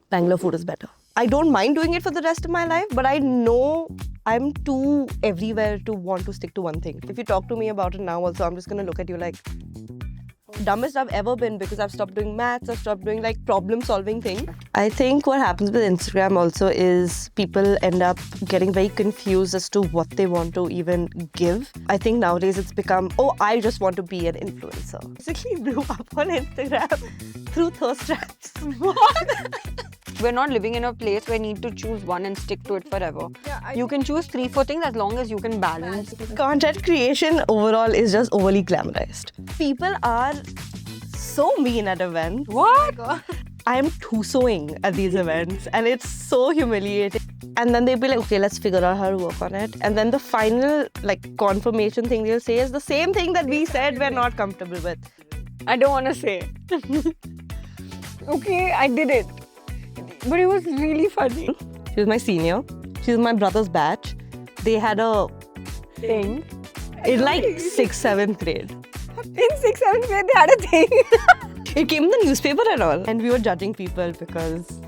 Bangalore food is better. I don't mind doing it for the rest of my life, but I know I'm too everywhere to want to stick to one thing. If you talk to me about it now also, I'm just gonna look at you like dumbest I've ever been, because I've stopped doing maths, I've stopped doing like problem solving thing. I think what happens with Instagram also is people end up getting very confused as to what they want to even give. I think nowadays it's become, oh, I just want to be an influencer. Basically blew up on Instagram through thirst traps. We're not living in a place where you need to choose one and stick to it forever. You can choose 3-4 things as long as you can balance. Content creation overall is just overly glamorized. People are so mean at events. What? I am tussowing at these events and it's so humiliating. And then they'll be like, okay, let's figure out how to work on it. And then the final confirmation thing they'll say is the same thing that we said we're not comfortable with. I don't want to say. Okay, I did it. But it was really funny. She was my senior. She was my brother's batch. They had a Thing. in like 6th, 7th grade. In 6th, 7th grade, they had a thing. It came in the newspaper and all. And we were judging people because...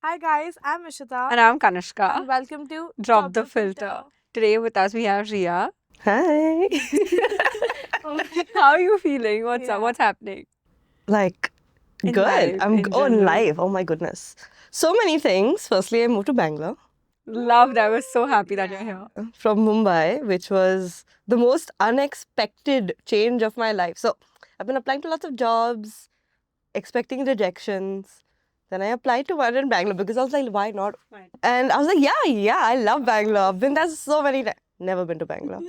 Hi guys, I'm Ishita And I'm Kanishka. and welcome to Drop the Filter. Today with us we have Riya. Hi. How are you feeling? What's Yeah. up? What's happening? Like, In good. life, I'm in on general. live. Oh my goodness. So many things. Firstly, I moved to Bangalore Loved. I was so happy that you're here. from Mumbai, which was the most unexpected change of my life. So, I've been applying to lots of jobs, expecting rejections. Then I applied to one in Bangalore because I was like, why not? Right. And I was like, yeah, I love Bangalore. I've been there so many times. Never been to Bangalore.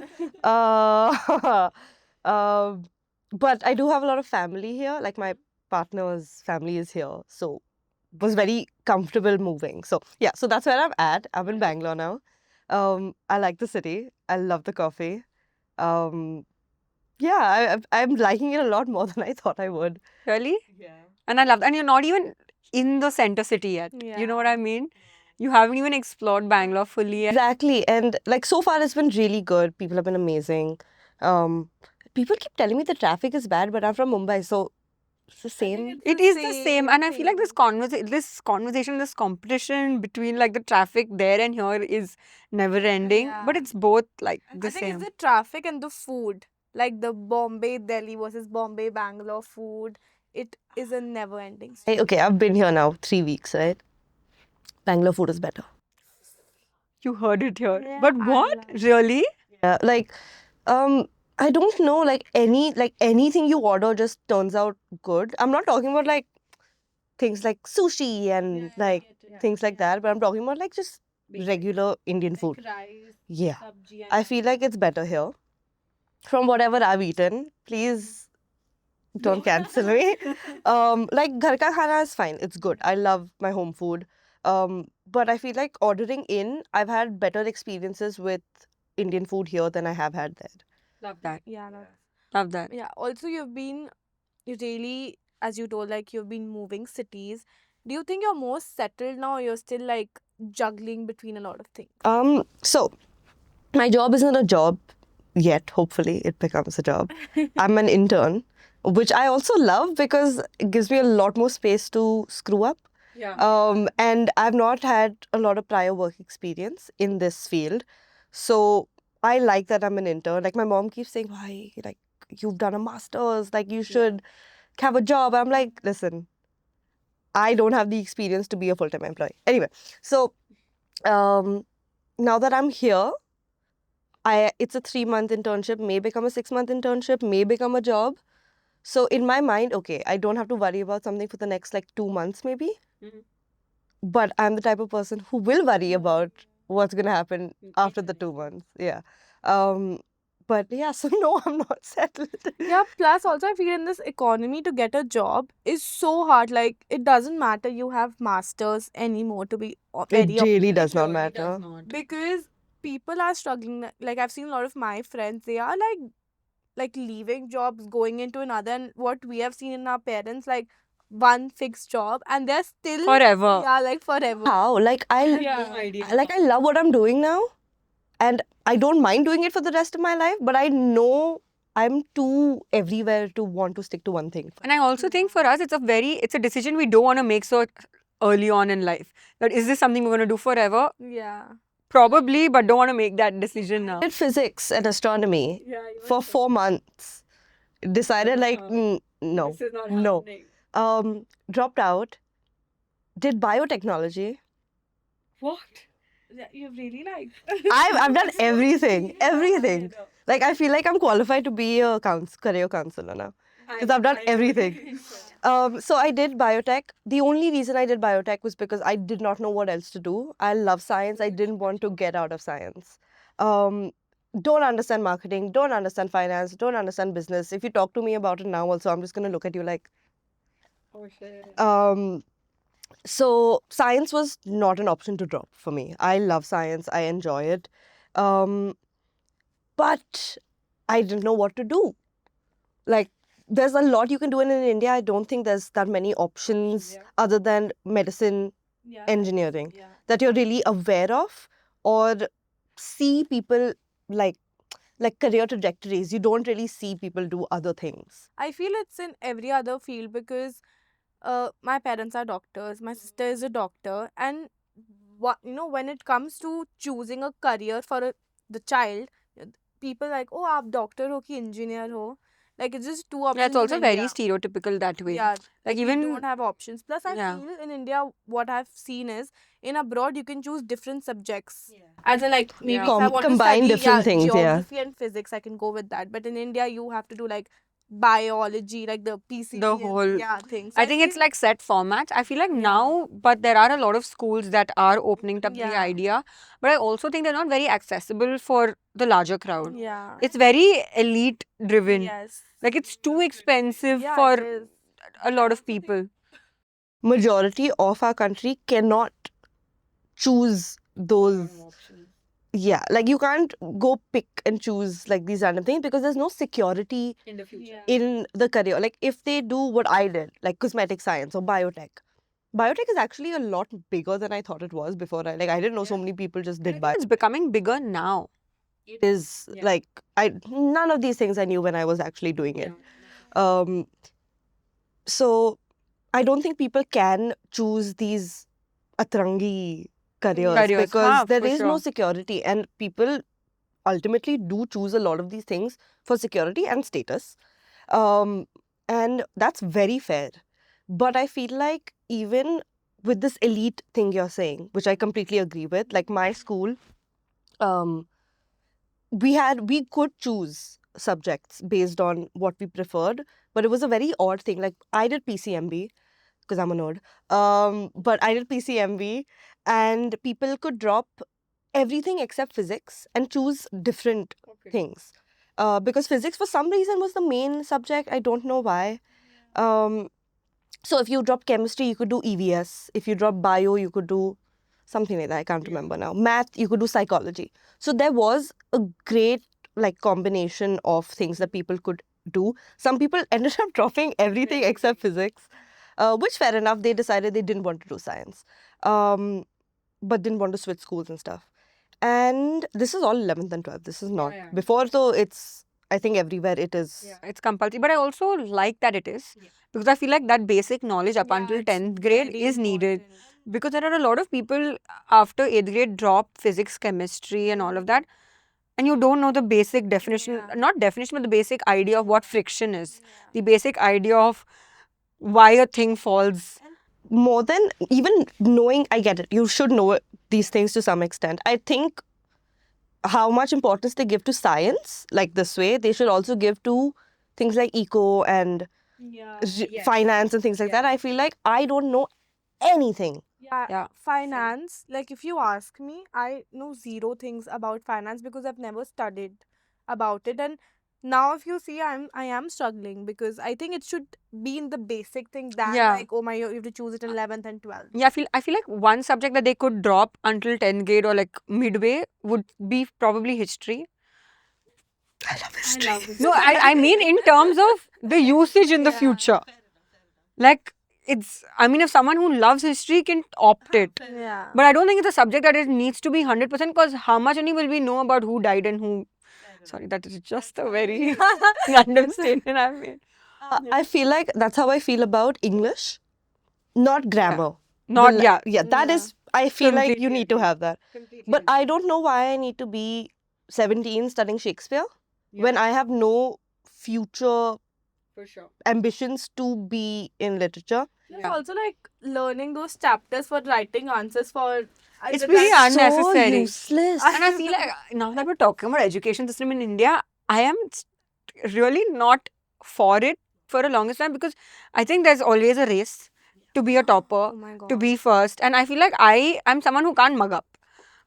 But I do have a lot of family here. Like my partner's family is here. So was very comfortable moving. So yeah, so that's where I'm at. I'm in Bangalore now. I like the city. I love the coffee. I'm liking it a lot more than I thought I would. Really? Yeah. And I love that. And you're not even in the center city yet. You know what I mean? You haven't even explored Bangalore fully yet. Exactly. And like so far it's been really good. People have been amazing. People keep telling me the traffic is bad, but I'm from Mumbai, so it's the same. It is the same, and I feel like this conversation, this competition between like the traffic there and here is never ending. But Yeah. it's both like the I think same. it's the traffic and the food. Like the Bombay, Delhi versus Bombay, Bangalore food. It is a never ending story. Okay, I've been here now 3 weeks, right? Bangalore food is better. You heard it here. Yeah, But I what? love- Really? Yeah, I don't know, anything you order just turns out good. I'm not talking about like things like sushi and things like that, but I'm talking about like just regular Indian food. Yeah. I feel like it's better here. From whatever I've eaten, please don't cancel me. Like ghar ka khana is fine. It's good. I love my home food. But I feel like ordering in, I've had better experiences with Indian food here than I have had there. Love that. Yeah, Love that. yeah. Also, you really, as you told, like you've been moving cities. Do you think you're more settled now, or you're still like juggling between a lot of things? So my job isn't a job yet. Hopefully, it becomes a job. I'm an intern, which I also love because it gives me a lot more space to screw up. Yeah. And I've not had a lot of prior work experience in this field. So I like that I'm an intern. Like my mom keeps saying, why, like you've done a master's, like you should have a job. I'm like, listen, I don't have the experience to be a full-time employee. Anyway, so now that I'm here, it's a 3-month internship, may become a 6-month internship, may become a job. So in my mind, okay, I don't have to worry about something for the next like 2 months maybe. Mhm. But I'm the type of person who will worry about what's going to happen after the 2 months. Yeah. But yeah, so no, I'm not settled. Yeah, plus also I feel in this economy to get a job is so hard. Like it doesn't matter you have masters anymore to be very It really does not matter. because people are struggling. Like I've seen a lot of my friends, they are like leaving jobs, going into another, and what we have seen in our parents, like one fixed job, and they're still Forever. Yeah, like forever. How? Like I love what I'm doing now, and I don't mind doing it for the rest of my life, but I know I'm too everywhere to want to stick to one thing. And I also think for us, it's a decision we don't want to make so early on in life. That is this something we're going to do forever? Yeah. Probably, but don't want to make that decision now. I did physics and astronomy for 4 months. Decided like no, no. Dropped out. Did biotechnology. What? Yeah, you've really like. I've done everything, everything. Like I feel like I'm qualified to be a career counselor now because I've done everything. So I did biotech. The only reason I did biotech was because I did not know what else to do. I love science. I didn't want to get out of science. Don't understand marketing. Don't understand finance. Don't understand business. If you talk to me about it now, also I'm just gonna look at you like. Oh shit. So science was not an option to drop for me. I love science. I enjoy it. But I didn't know what to do. Like, there's a lot you can do in India. I don't think there's that many options other than medicine, engineering that you're really aware of or see people like career trajectories. You don't really see people do other things. I feel it's in every other field because my parents are doctors, my sister is a doctor, and when it comes to choosing a career for the child, people like, oh, आप doctor हो कि engineer हो, like it's just two options. Yeah, it's also in very India. stereotypical that way. Yeah, Like we even don't have options. Plus, I Yeah. feel in India, what I've seen is in abroad you can choose different subjects. As in, like maybe Yeah. if I want Combine to study different things, yeah. geography and physics, I can go with that. But in India, you have to do like biology, like the PCB, The and, whole- things. I think it's like set formats. I feel like now, but there are a lot of schools that are opening up the Yeah. idea. But I also think they're not very accessible for the larger crowd. Yeah. It's very elite driven. Yes. Like it's too expensive Yeah, for it is. a lot of people. Majority of our country cannot choose those. Yeah, like you can't go pick and choose like these random things because there's no security In the future. in the career. Like if they do what I did, like cosmetic science or biotech. Biotech is actually a lot bigger than I thought it was before. I didn't know so many people just did biotech. It's becoming bigger now. It is like none of these things I knew when I was actually doing it. So I don't think people can choose these atrangi careers because there for is no sure. security, and people ultimately do choose a lot of these things for security and status, and that's very fair. But I feel like even with this elite thing you're saying, which I completely agree with, like my school, we could choose subjects based on what we preferred, but it was a very odd thing. Like I did PCMB because I'm a nerd, but I did PCMB, and people could drop everything except physics and choose different things, because physics for some reason was the main subject. I don't know why. So if you drop chemistry, you could do EVS. If you drop bio, you could do something like that. I can't remember now. Math, you could do psychology. So there was a great like combination of things that people could do. Some people ended up dropping everything except physics, which fair enough. They decided they didn't want to do science, but didn't want to switch schools and stuff. And this is all 11th and 12th. This is not before, though. It's I think everywhere it is. Yeah, it's compulsory. But I also like that it is because I feel like that basic knowledge up until it's 10th grade very is needed. important. Because there are a lot of people after 8th grade drop physics, chemistry, and all of that. And you don't know the basic definition, not definition, but the basic idea of what friction is. The basic idea of why a thing falls. More than even knowing, I get it. You should know these things to some extent. I think how much importance they give to science, like this way, they should also give to things like eco and finance and things like that. I feel like I don't know anything. Yeah. Finance, like if you ask me, I know zero things about finance because I've never studied about it. And now if you see, I am struggling because I think it should be in the basic thing than Yeah. like, oh my, you have to choose it in 11th and 12th. Yeah, I feel like one subject that they could drop until 10th grade or like midway would be probably history. I love history. No, I mean in terms of the usage in the future. Like I mean if someone who loves history can opt it. Yeah. But I don't think it's a subject that it needs to be 100% because how much only will we know about who died and who Sorry, that is just a very random statement I've made. I feel like that's how I feel about English, not grammar. Not, yeah. Yeah, that Yeah. is, I feel like you Completely need to agree. have that. But I don't know why I need to be 17 studying Shakespeare when I have no future for sure. ambitions to be in literature. It's Yeah. also like learning those chapters for writing answers for. It's either pretty that- unnecessary. So useless. And I feel like now that we're talking about education system in India, I am really not for it for the longest time, because I think there's always a race to be a topper, Oh my god. to be first. And I feel like I am someone who can't mug up.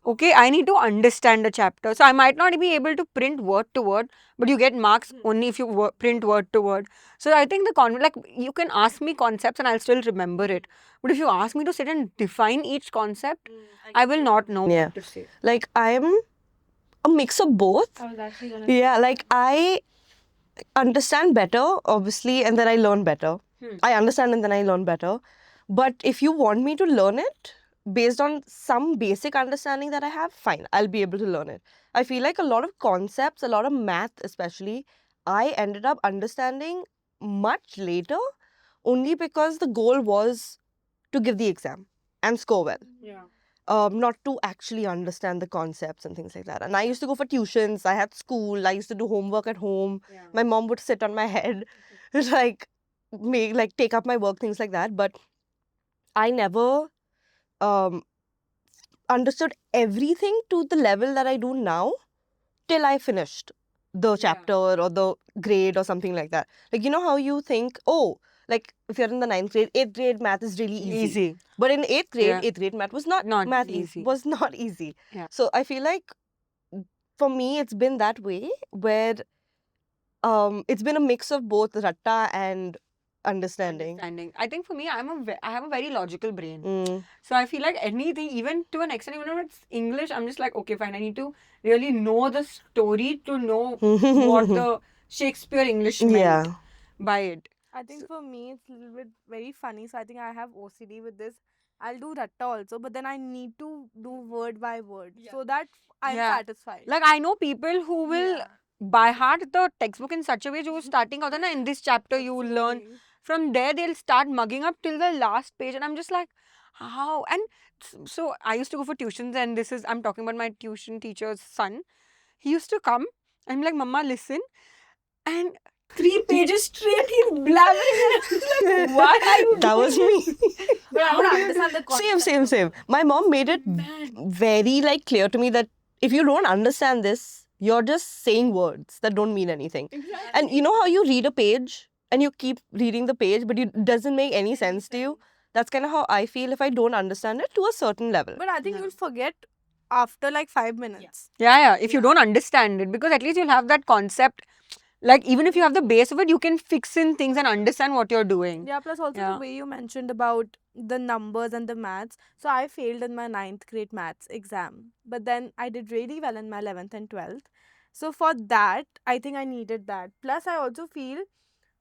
Okay, I need to understand the chapter. So I might not be able to print word to word, but you get marks only if you print word to word. So I think like you can ask me concepts and I'll still remember it. But if you ask me to sit and define each concept, I will not know Yeah. what to say. Like, I'm a mix of both. I was actually gonna. Yeah, like I understand better, obviously, and then I learn better. I understand and then I learn better. But if you want me to learn it based on some basic understanding that I have, fine, I'll be able to learn it. I feel like a lot of concepts, a lot of math especially, I ended up understanding much later only because the goal was to give the exam and score well. Yeah. Not to actually understand the concepts and things like that. And I used to go for tuitions, I had school, I used to do homework at home. My mom would sit on my head, take up my work, things like that. But I never understood everything to the level that I do now till I finished the chapter or the grade or something like that. Like, you know how you think, oh, like if you're in the 9th grade, 8th grade math is really easy. Easy. But in 8th grade, Yeah. 8th grade math was not, Not easy. easy. Was not easy. Yeah. So I feel like for me, it's been that way where it's been a mix of both ratta and understanding. I think for me, I have a very logical brain. Mm. So I feel like anything, even to an extent, even if it's English, I'm just like, okay, fine. I need to really know the story to know what the Shakespeare English meant Yeah. by it. I think for me it's a little bit very funny. So I think I have OCD with this. I'll do ratta also, but then I need to do word by word so that I'm Yeah. satisfied. Like, I know people who will by heart the textbook in such a way, jo starting out, na, in this chapter you will learn. From there, they'll start mugging up till the last page, and I'm just like, how? And so I used to go for tuitions, and I'm talking about my tuition teacher's son. He used to come, and I'm like, Mama, listen. And 3 pages straight, he's blabbering. And I'm just like, why are you That was doing me. But I would understand the concept. Same. My mom made it very clear to me that if you don't understand this, you're just saying words that don't mean anything. Exactly. And you know how you read a page and you keep reading the page, but it doesn't make any sense to you? That's kind of how I feel if I don't understand it to a certain level. But I think you'll forget after like 5 minutes. Yeah. If you don't understand it, because at least you'll have that concept. Like, even if you have the base of it, you can fix in things and understand what you're doing. Yeah, plus also Yeah. the way you mentioned about the numbers and the maths. So I failed in my 9th grade maths exam. But then I did really well in my 11th and 12th. So for that, I think I needed that. Plus I also feel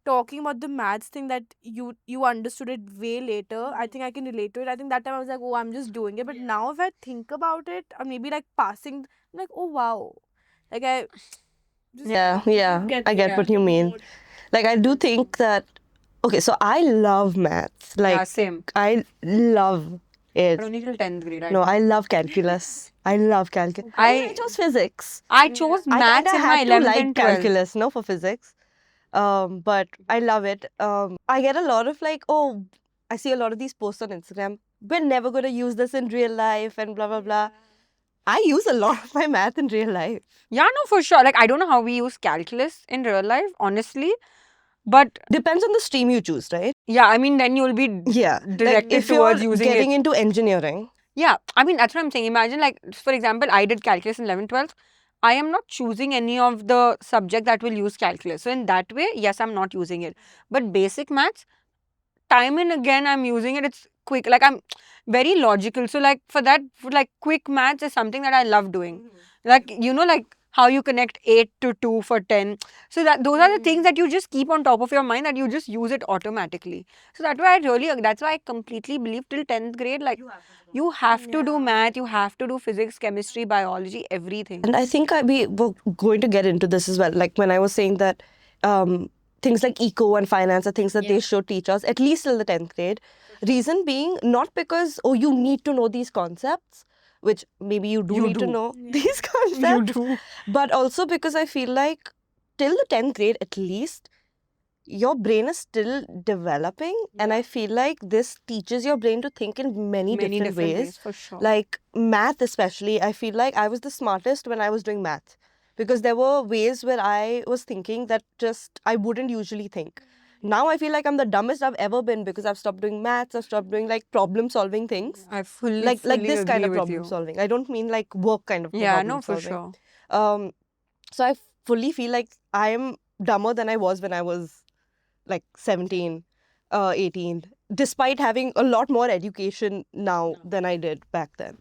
talking about the maths thing that you understood it way later. I think I can relate to it. I think that time I was like, oh, I'm just doing it. But now if I think about it, or maybe like passing, I'm like, oh wow. Like I just Yeah, I get what you mean. Like, I do think that, okay, so I love maths. Yeah, Like, same. I love it. But only till 10th grade. No, I love calculus. I love calculus. I chose physics. I chose maths I in my had to 11th like and 12th. calculus, no, for physics. But I love it. I get a lot of like, oh, I see a lot of these posts on Instagram. We're never going to use this in real life and blah, blah, blah. I use a lot of my math in real life. Yeah, no, for sure. Like, I don't know how we use calculus in real life, honestly. But Depends on the stream you choose, right? yeah, I mean, then you'll be Yeah. directed if towards you're using getting it. into engineering. Yeah, I mean, that's what I'm saying. Imagine, like, for example, I did calculus in 11th, 12th. I am not choosing any of the subject that will use calculus. So, in that way, yes, I'm not using it. But basic maths, time and again, I'm using it. It's quick. Like, I'm very logical. So, like, for that, quick maths is something that I love doing. Like, like how you connect 8 to 2 for 10. So that those are the things that you just keep on top of your mind, that you just use it automatically. So that's why I completely believe till 10th grade, like you have to do math, you have to do physics, chemistry, biology, everything. And I think we were going to get into this as well. Like when I was saying that things like eco and finance are things that they should teach us, at least till the 10th grade. Reason being, not because, oh, you need to know these concepts, which maybe you do You need to do. know these You concepts, do. but also because I feel like till the 10th grade, at least, your brain is still developing. And I feel like this teaches your brain to think in many different ways. for sure. Like math, especially, I feel like I was the smartest when I was doing math because there were ways where I was thinking that just I wouldn't usually think. Now I feel like I'm the dumbest I've ever been because I've stopped doing maths, I've stopped doing like problem solving things. I fully Like this agree kind of with problem you. solving. I don't mean like work kind of Yeah, problem no, for solving. sure. So I fully feel like I am dumber than I was when I was like 17, 18, despite having a lot more education now than I did back then.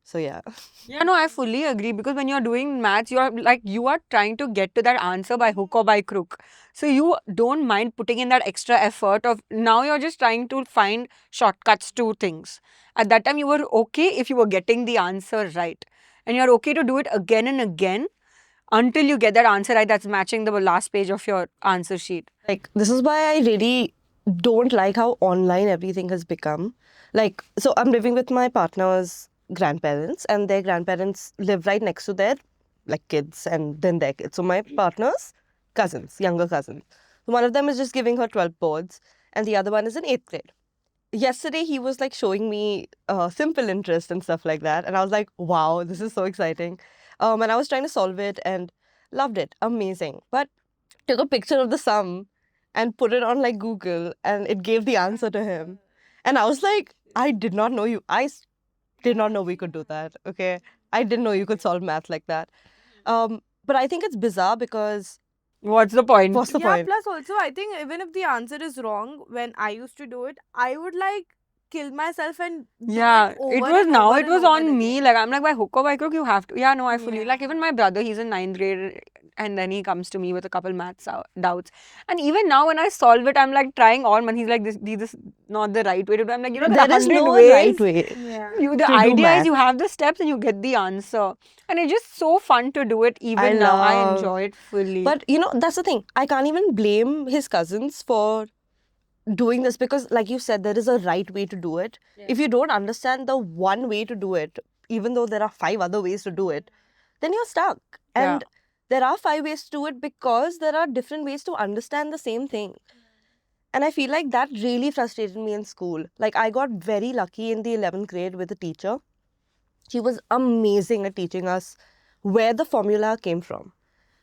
So yeah. Yeah, no, I fully agree, because when you're doing maths, you are trying to get to that answer by hook or by crook. So you don't mind putting in that extra effort of, now you're just trying to find shortcuts to things. At that time, you were okay if you were getting the answer right. And you're okay to do it again and again until you get that answer right that's matching the last page of your answer sheet. Like, this is why I really don't like how online everything has become. Like, so I'm living with my partner's grandparents, and their grandparents live right next to their like kids and then their kids. So my partner's cousins, younger cousins. One of them is just giving her 12 boards, and the other one is in 8th grade. Yesterday, he was like showing me simple interest and stuff like that. And I was like, wow, this is so exciting. And I was trying to solve it and loved it. Amazing. But took a picture of the sum and put it on like Google, and it gave the answer to him. And I was like, I did not know you. Did not know we could do that. Okay. I didn't know you could solve math like that. But I think it's bizarre because What's the point? what's the Yeah, point? plus also I think even if the answer is wrong, when I used to do it, I would like kill myself and do Yeah, it it over was and now over it and was over on me. again. Like, I'm like, by hook or by crook, you have to. Yeah, no, I fully like, even Yeah. my brother, he's in 9th grade, and then he comes to me with a couple maths doubts. And even now when I solve it, I'm like trying all, man. He's like, this is not the right way to do. I'm like, there are There is 100 no ways. right way Yeah. The to do idea is math. you have the steps and you get the answer. And it's just so fun to do it even now. I love- enjoy it fully. But you know, that's the thing. I can't even blame his cousins for doing this because, like you said, there is a right way to do it. If you don't understand the one way to do it, even though there are 5 other ways to do it, then you're stuck. Yeah. And there are 5 ways to do it because there are different ways to understand the same thing. And I feel like that really frustrated me in school. Like, I got very lucky in the 11th grade with a teacher. She was amazing at teaching us where the formula came from,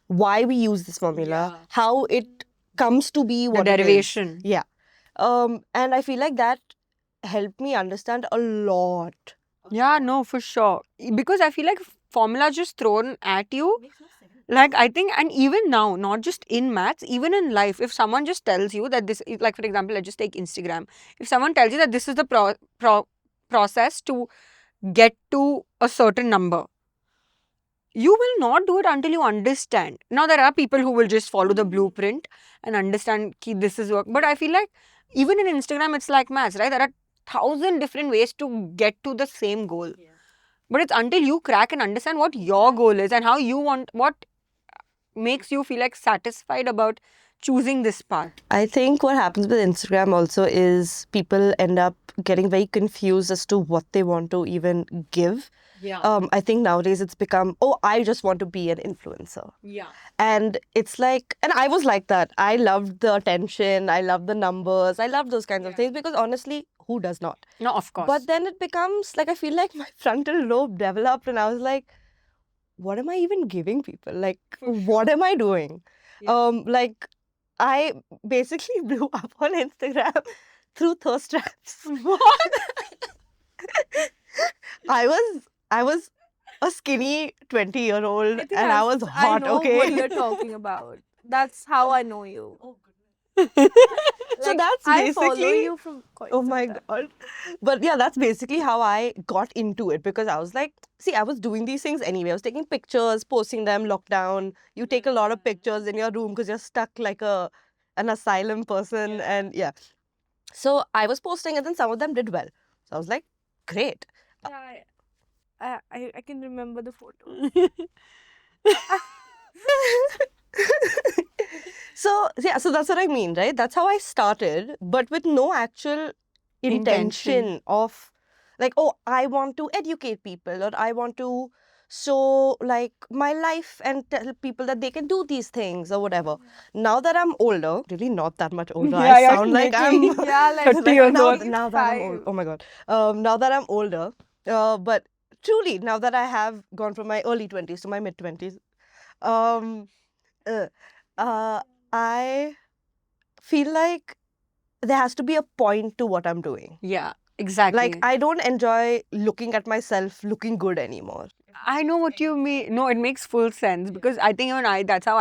why we use this formula, how it comes to be The what it is. derivation. Yeah. And I feel like that helped me understand a lot. Yeah, no, for sure. Because I feel like formula just thrown at you. Like, I think, and even now, not just in maths, even in life, if someone just tells you that this, like, for example, let's just take Instagram. If someone tells you that this is the process to get to a certain number, you will not do it until you understand. Now, there are people who will just follow the blueprint and understand ki this is work. But I feel like even in Instagram, it's like maths, right? There are 1,000 different ways to get to the same goal. But it's until you crack and understand what your goal is and how you want, what makes you feel like satisfied about choosing this path. I think what happens with Instagram also is people end up getting very confused as to what they want to even give. Yeah. I think nowadays it's become, oh, I just want to be an influencer. Yeah. And it's like, and I was like that. I loved the attention, I loved the numbers, I loved those kinds of things because honestly, who does not? No, of course. But then it becomes like, I feel like my frontal lobe developed and I was like, what am I even giving people? Like, what am I doing? Like, I basically blew up on Instagram through thirst traps. What? I was a skinny 20-year-old and I was hot, I know okay? what you're talking about. That's how I know you. So that's I follow basically. you from quite Oh some my time. god. But yeah, that's basically how I got into it because I was like, see, I was doing these things anyway. I was taking pictures, posting them, lockdown. You take a lot of pictures in your room because you're stuck like an asylum person. And yeah. So I was posting and then some of them did well. So I was like, great. Yeah, I can remember the photo. So yeah, so that's what I mean, right? That's how I started, but with no actual intention of like, oh, I want to educate people or I want to show like my life and tell people that they can do these things or whatever. Now that I'm older, really not that much older. Yeah, I you're sound like I'm making Yeah, like 30 years now, old. now that I'm old. 25. Oh my god. Now that I'm older, but truly now that I have gone from my early 20s to my mid 20s, um, uh, uh, I feel like there has to be a point to what I'm doing. Yeah, exactly. Like, I don't enjoy looking at myself looking good anymore. I know what you mean. No, it makes full sense because I think even that's how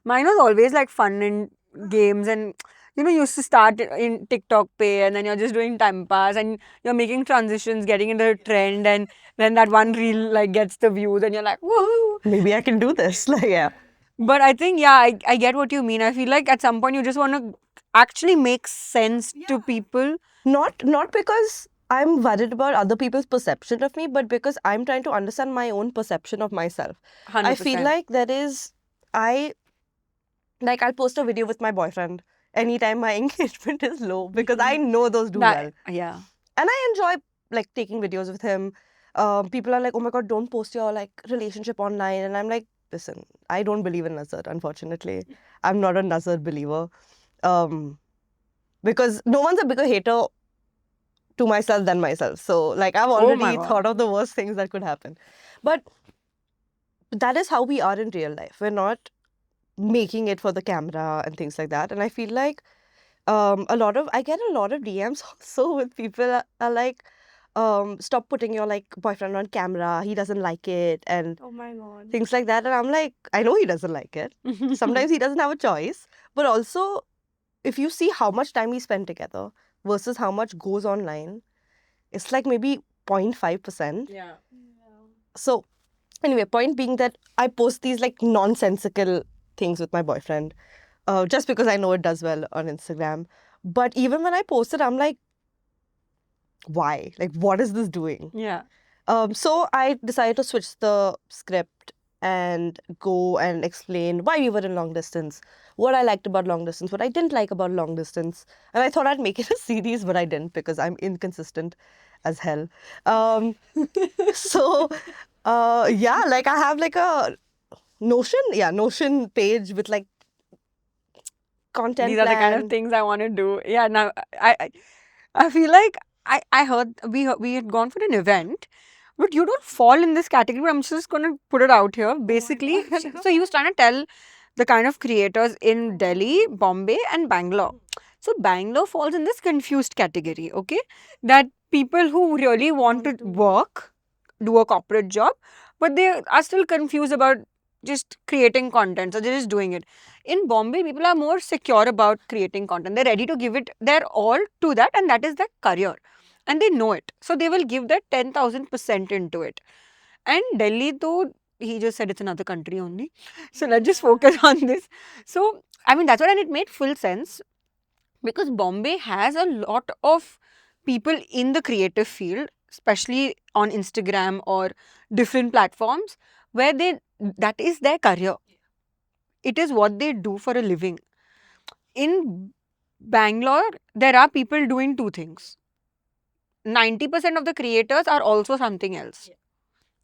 mine was always like fun and games and used to start in TikTok pay and then you're just doing time pass and you're making transitions, getting in the trend and then that one reel like gets the views and you're like, woohoo. Maybe I can do this. Like, yeah. But I think, yeah, I get what you mean. I feel like at some point you just want to actually make sense to people. Not because I'm worried about other people's perception of me, but because I'm trying to understand my own perception of myself. 100%. I feel like I'll post a video with my boyfriend anytime my engagement is low because I know those do well. Yeah. And I enjoy like taking videos with him. People are like, oh my god, don't post your like relationship online. And I'm like, listen, I don't believe in Nazar, unfortunately. I'm not a Nazar believer. Because no one's a bigger hater to myself than myself. So like I've Oh my already God. thought of the worst things that could happen. But that is how we are in real life. We're not making it for the camera and things like that. And I feel like I get a lot of DMs also with people are like, stop putting your like boyfriend on camera. He doesn't like it and Oh my god. things like that. And I'm like, I know he doesn't like it. Sometimes he doesn't have a choice. But also, if you see how much time we spend together versus how much goes online, it's like maybe 0.5%. Yeah. So anyway, point being that I post these like nonsensical things with my boyfriend just because I know it does well on Instagram. But even when I post it, I'm like, why? Like, what is this doing? Yeah. So I decided to switch the script and go and explain why we were in long distance, what I liked about long distance, what I didn't like about long distance. And I thought I'd make it a series, but I didn't because I'm inconsistent as hell. So, yeah, like I have like a Notion page with like content These are the kind of plan. things I want to do. Yeah. Now I feel like I heard we had gone for an event, but you don't fall in this category. I'm just gonna put it out here. Basically, so he was trying to tell the kind of creators in Delhi, Bombay, and Bangalore. So Bangalore falls in this confused category. Okay, that people who really want to work, do a corporate job, but they are still confused about just creating content. So they're just doing it. In Bombay, people are more secure about creating content. They're ready to give it their all to that, and that is their career. And they know it. So they will give that 10,000% into it. And Delhi, though, he just said it's another country only. So let's just focus on this. So, I mean, that's what, and it made full sense because Bombay has a lot of people in the creative field, especially on Instagram or different platforms, where that is their career. It is what they do for a living. In Bangalore, there are people doing two things. 90% of the creators are also something else.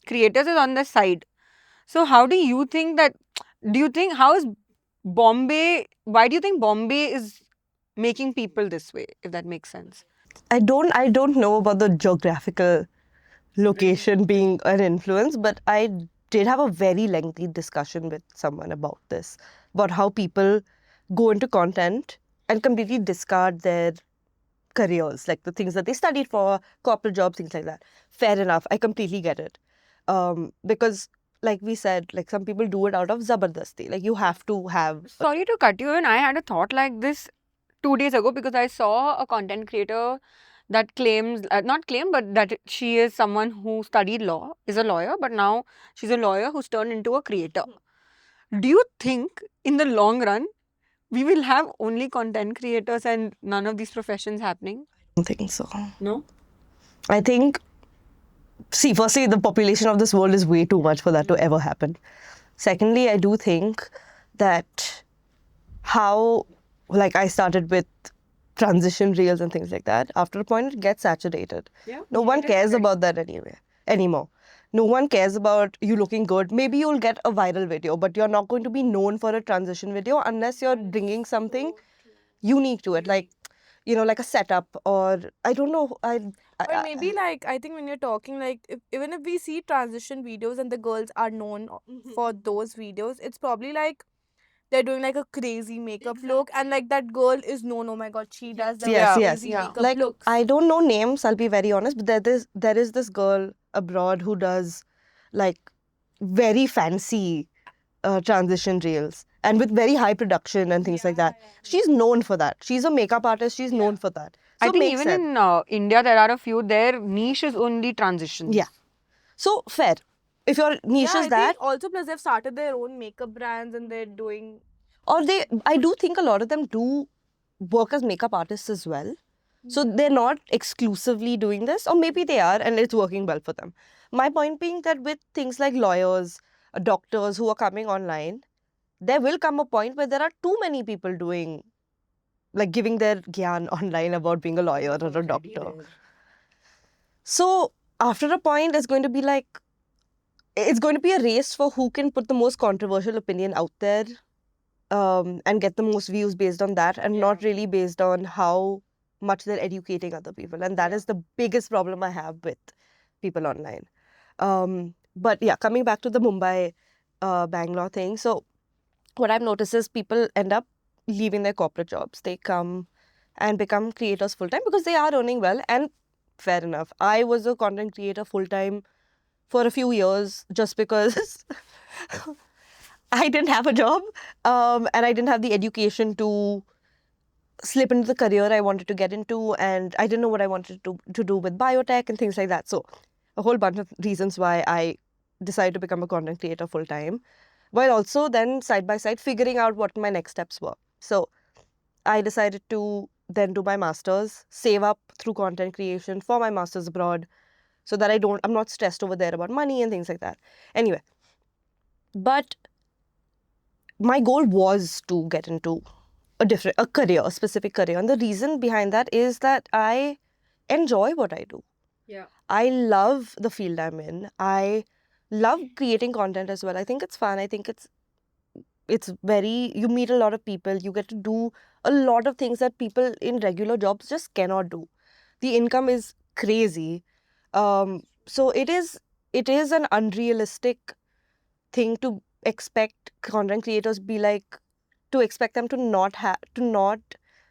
Creators is on the side. So how do you think that, how is Bombay, why do you think Bombay is making people this way, if that makes sense? I don't know about the geographical location being an influence, but I did have a very lengthy discussion with someone about this, about how people go into content and completely discard their careers, like the things that they studied for, corporate jobs, things like that. Fair enough. I completely get it. Because like we said, like some people do it out of zabardasti. Like you have to have. Sorry to cut you in. I had a thought like this. 2 days ago because I saw a content creator that claims, not claim, but that she is someone who studied law, is a lawyer, but now she's a lawyer who's turned into a creator. Do you think in the long run we will have only content creators and none of these professions happening? I don't think so. No? I think, see, firstly, the population of this world is way too much for that to ever happen. Secondly, I do think that how, like, I started with transition reels and things like that, after a point it gets saturated. Yeah. No one cares about that anymore. No one cares about you looking good. Maybe you'll get a viral video, but you're not going to be known for a transition video unless you're bringing something unique to it, like, you know, like a setup, or I don't know. Or maybe like I think when you're talking like even if we see transition videos and the girls are known for those videos, it's probably like they're doing like a crazy makeup look and like that girl is known, oh my god, she does the Yes, crazy yes. makeup Like, looks. I don't know names, I'll be very honest, but there is this girl abroad who does like very fancy transition reels and with very high production and things like that. She's known for that. She's a makeup artist. She's known for that. So I it think makes even sense. in India there are a few, their niche is only transitions. Yeah. So fair. If your niche Yeah, is I that, think also plus they've started their own makeup brands and they're doing or I do think a lot of them do work as makeup artists as well. So they're not exclusively doing this, or maybe they are and it's working well for them. My point being that with things like lawyers, doctors who are coming online, there will come a point where there are too many people doing, like, giving their gyan online about being a lawyer or a doctor. So after a point, it's going to be like, it's going to be a race for who can put the most controversial opinion out there, and get the most views based on that, and not really based on how much they're educating other people. And that is the biggest problem I have with people online. But yeah, coming back to the Mumbai, Bangalore thing. So what I've noticed is people end up leaving their corporate jobs. They come and become creators full time because they are earning well, and fair enough. I was a content creator full time for a few years just because I didn't have a job, and I didn't have the education to slip into the career I wanted to get into, and I didn't know what I wanted to do with biotech and things like that. So a whole bunch of reasons why I decided to become a content creator full time, while also then side by side figuring out what my next steps were. So I decided to then do my master's, save up through content creation for my master's abroad, so that I'm not stressed over there about money and things like that. Anyway, but my goal was to get into a career, a specific career. And the reason behind that is that I enjoy what I do. Yeah. I love the field I'm in. I love creating content as well. I think it's fun. I think it's very, you meet a lot of people. You get to do a lot of things that people in regular jobs just cannot do. The income is crazy. So it is an unrealistic thing to expect content creators be like, to expect them to not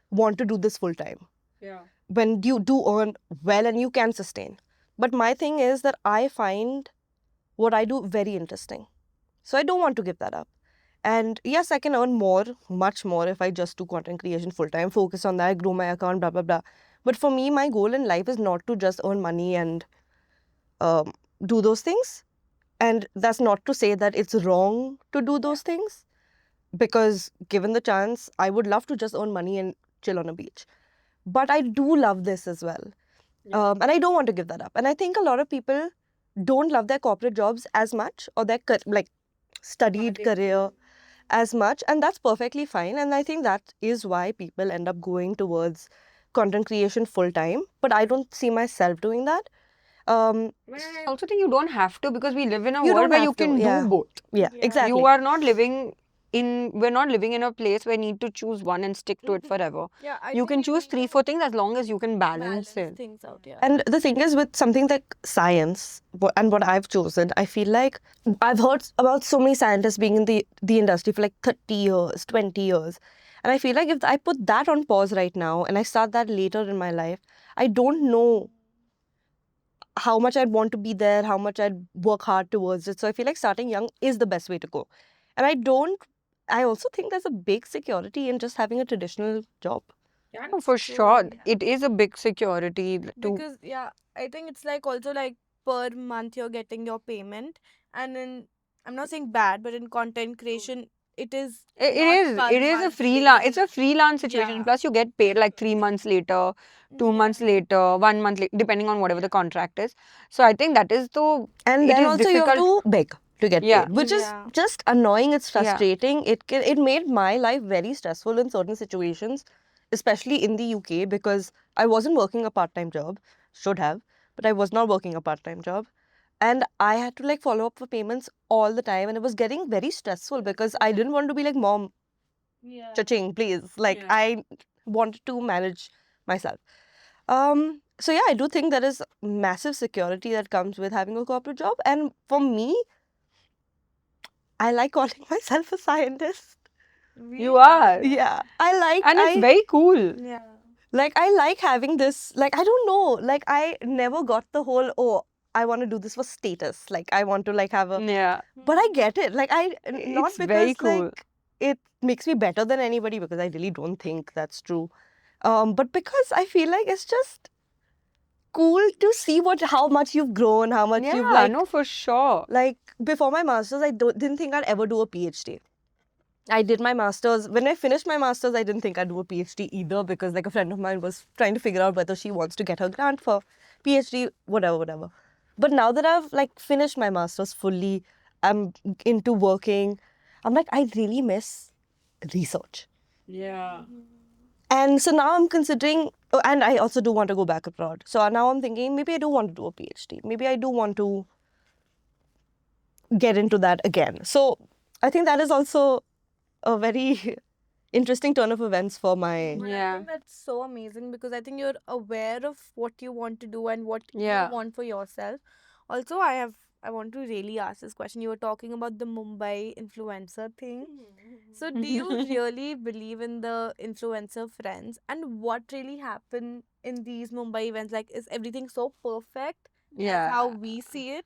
want to do this full time Yeah. when you do earn well and you can sustain. But my thing is that I find what I do very interesting, so I don't want to give that up. And yes, I can earn more, much more, if I just do content creation full time, focus on that, grow my account, blah blah blah. But for me, my goal in life is not to just earn money and do those things. And that's not to say that it's wrong to do those things, because given the chance, I would love to just earn money and chill on a beach. But I do love this as well. And I don't want to give that up. And I think a lot of people don't love their corporate jobs as much, or their studied career as much. And that's perfectly fine. And I think that is why people end up going towards content creation full time. But I don't see myself doing that. But I also think you don't have to, because we live in a You world don't where have you can to, yeah. do both. Yeah, exactly. You are not living we're not living in a place where you need to choose one and stick to it forever. yeah. You can choose 3-4 things as long as you can balance it. things out. Yeah. And the thing is, with something like science, and what I've chosen, I feel like I've heard about so many scientists being in the industry for like 30 years, 20 years. And I feel like if I put that on pause right now and I start that later in my life, I don't know how much I'd want to be there, how much I'd work hard towards it. So I feel like starting young is the best way to go. And I also think there's a big security in just having a traditional job. Yeah, no, for sure. It is a big security to. Because I think it's like also like per month you're getting your payment, and in I'm not saying bad, but in content creation it is It not is. per It is a month freelance. It's basis. a freelance situation. Yeah. Plus, you get paid like 3 months later, 2 months later, 1 month later, depending on whatever the contract is. So I think that is the. And It then is also you have difficult. to beg to get Yeah. paid, which is Yeah. just annoying. It's Yeah. frustrating. It made my life very stressful in certain situations, especially in the UK, because I wasn't working a part-time job, should have, but I was not working a part-time job. And I had to like follow up for payments all the time, and it was getting very stressful because I didn't want to be like, Mom, cha-ching, please. Like I wanted to manage myself. So yeah, I do think there is massive security that comes with having a corporate job. And for me, I like calling myself a scientist. You are. Yeah. And it's very cool. Yeah. Like I like having this, like I don't know, like I never got the whole, oh, I want to do this for status. Like I want to like have a, Yeah. but I get it. Like not It's because very cool. like it makes me better than anybody, because I really don't think that's true. But because I feel like it's just cool to see how much you've grown, how much you've Yeah, like no, for sure. like before my masters, I didn't think I'd ever do a PhD. I did my masters. When I finished my masters, I didn't think I'd do a PhD either, because like a friend of mine was trying to figure out whether she wants to get her grant for PhD, whatever. But now that I've like finished my masters fully, I'm into working. I'm like, I really miss research. Yeah. And so now I'm considering, oh, and I also do want to go back abroad. So now I'm thinking maybe I do want to do a PhD. Maybe I do want to get into that again. So I think that is also a very interesting turn of events for my. But I Yeah. think that's so amazing because I think you're aware of what you want to do and what Yeah. you want for yourself. Also, I want to really ask this question. You were talking about the Mumbai influencer thing. So, do you really believe in the influencer friends? And what really happened in these Mumbai events? Like, is everything so perfect? Yeah. How we see it?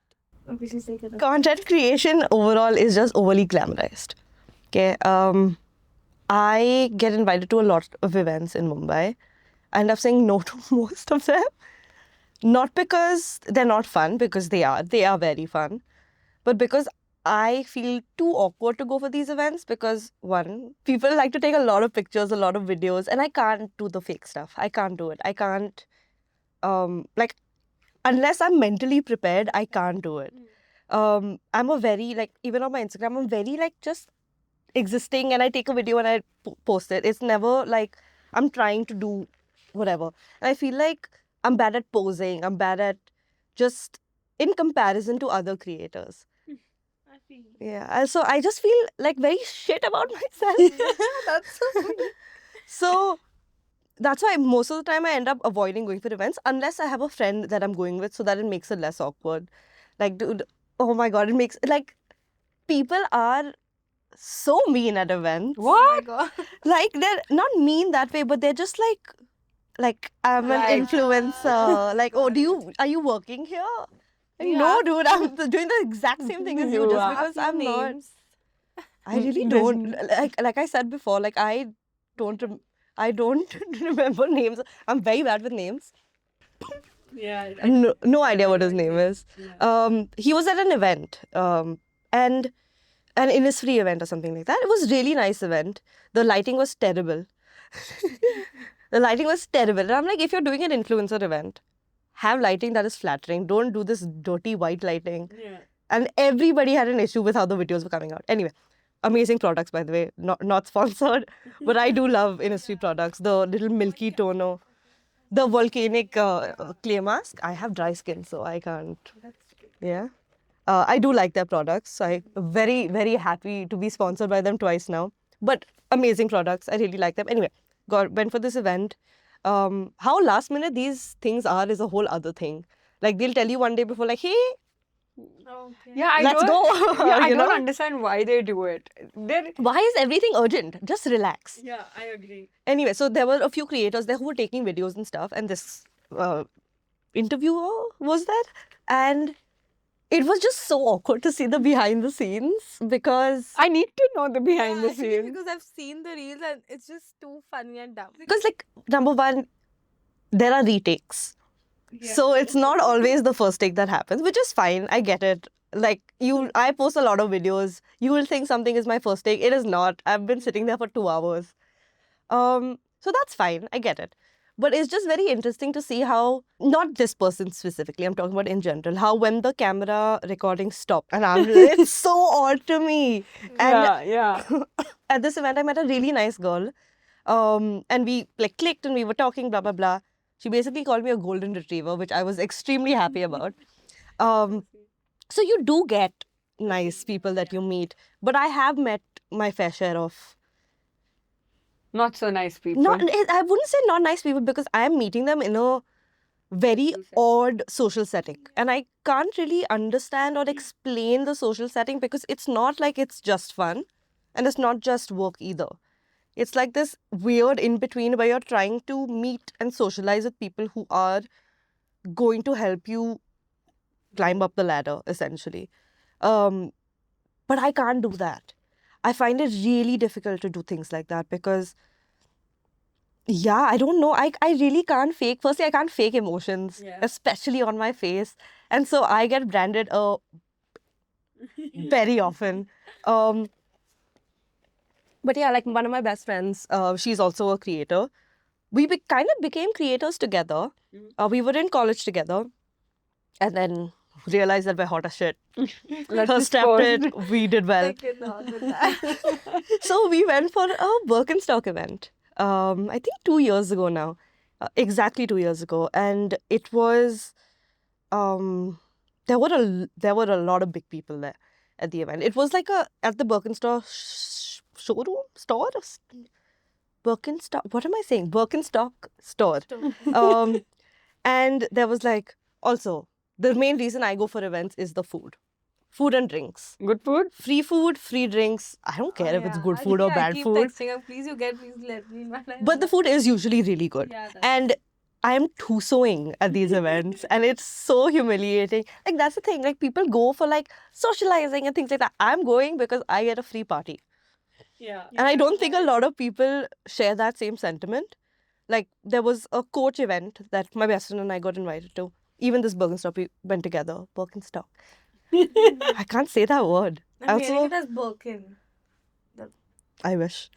Content creation overall is just overly glamorized. Okay. I get invited to a lot of events in Mumbai. I end up saying no to most of them. Not because they're not fun, because they are very fun, but because I feel too awkward to go for these events, because one, people like to take a lot of pictures, a lot of videos, and I can't do the fake stuff. I can't do it. I can't, like, unless I'm mentally prepared, I can't do it. I'm a very, like, even on my Instagram, I'm very, like, just existing, and I take a video and I post it. It's never like I'm trying to do whatever. And I feel like I'm bad at posing. I'm bad at just in comparison to other creators. Yeah. And so I just feel like very shit about myself. That's so funny. So that's why most of the time I end up avoiding going for events unless I have a friend that I'm going with, so that it makes it less awkward. Like, dude, oh my God, it makes like people are so mean at events. Oh my God. Like they're not mean that way, but they're just like I'm an Right. influencer. Like, oh, Got are you working here? Like, You no, have- dude, I'm doing the exact same thing as you, You just are. because Have I'm few not. names. I really There's don't. Like I said before, like I don't remember names. I'm very bad with names. Yeah. No idea what his name is. He was at an event, and an Innisfree event or something like that. It was really nice event. The lighting was terrible. The lighting was terrible. And I'm like, if you're doing an influencer event, have lighting that is flattering. Don't do this dirty white lighting. Yeah. And everybody had an issue with how the videos were coming out. Anyway, amazing products, by the way. Not sponsored, but I do love Innisfree products. The little milky toner, the volcanic clay mask. I have dry skin, so I can't. Yeah. I do like their products. So I'm very, very happy to be sponsored by them twice now. But amazing products. I really like them. Anyway, went for this event. How last minute these things are is a whole other thing. Like they'll tell you one day before, like, hey, Yeah, I let's don't, go. Yeah, I You don't know? understand why they do it. Why is everything urgent? Just relax. Yeah, I agree. Anyway, so there were a few creators there who were taking videos and stuff, and this interviewer was there, and it was just so awkward to see the behind the scenes because I need to know the behind the actually, scenes. because I've seen the reels and it's just too funny and dumb. like number one, there are retakes. So it's not always the first take that happens, which is fine. I get it. Like I post a lot of videos. You will think something is my first take. It is not. I've been sitting there for 2 hours. So that's fine. I get it. But it's just very interesting to see how, not this person specifically, I'm talking about in general, how when the camera recording stopped, and it's so odd to me. And Yeah. at this event, I met a really nice girl. And we like clicked and we were talking, blah, blah, blah. She basically called me a golden retriever, which I was extremely happy about. So you do get nice people that you meet, but I have met my fair share of Not so nice people. I wouldn't say not nice people because I am meeting them in a very odd social setting, and I can't really understand or explain the social setting because it's not like it's just fun, and it's not just work either. It's like this weird in between where you're trying to meet and socialize with people who are going to help you climb up the ladder, essentially. But I can't do that. I find it really difficult to do things like that because, yeah, I don't know. I really can't fake. Firstly, I can't fake emotions, especially on my face. And so I get branded very often. But yeah, like one of my best friends, she's also a creator. We kind of became creators together. We were in college together. And then realized that we're hot as shit. Let's Her just stepped pause. it, we did well. I cannot with that. So we went for a Birkenstock event. I think 2 years ago now. Exactly 2 years ago. And it was there were a lot of big people there at the event. It was like at the Birkenstock showroom store. Birkenstock. What am I saying? Birkenstock store. And there was like also the main reason I go for events is the food and drinks. Good food? Free food, free drinks. I don't care if it's good food or bad I keep food. texting her, please let me know. But the food is usually really good. Yeah, And I am tussoing at these events and it's so humiliating. Like that's the thing. Like people go for like socializing and things like that. I'm going because I get a free party. And I don't think a lot of people share that same sentiment. Like there was a coach event that my best friend and I got invited to. Even this Birkenstock, we went together. Birkenstock. I can't say that word. I'm hearing it as Birkin. I wish.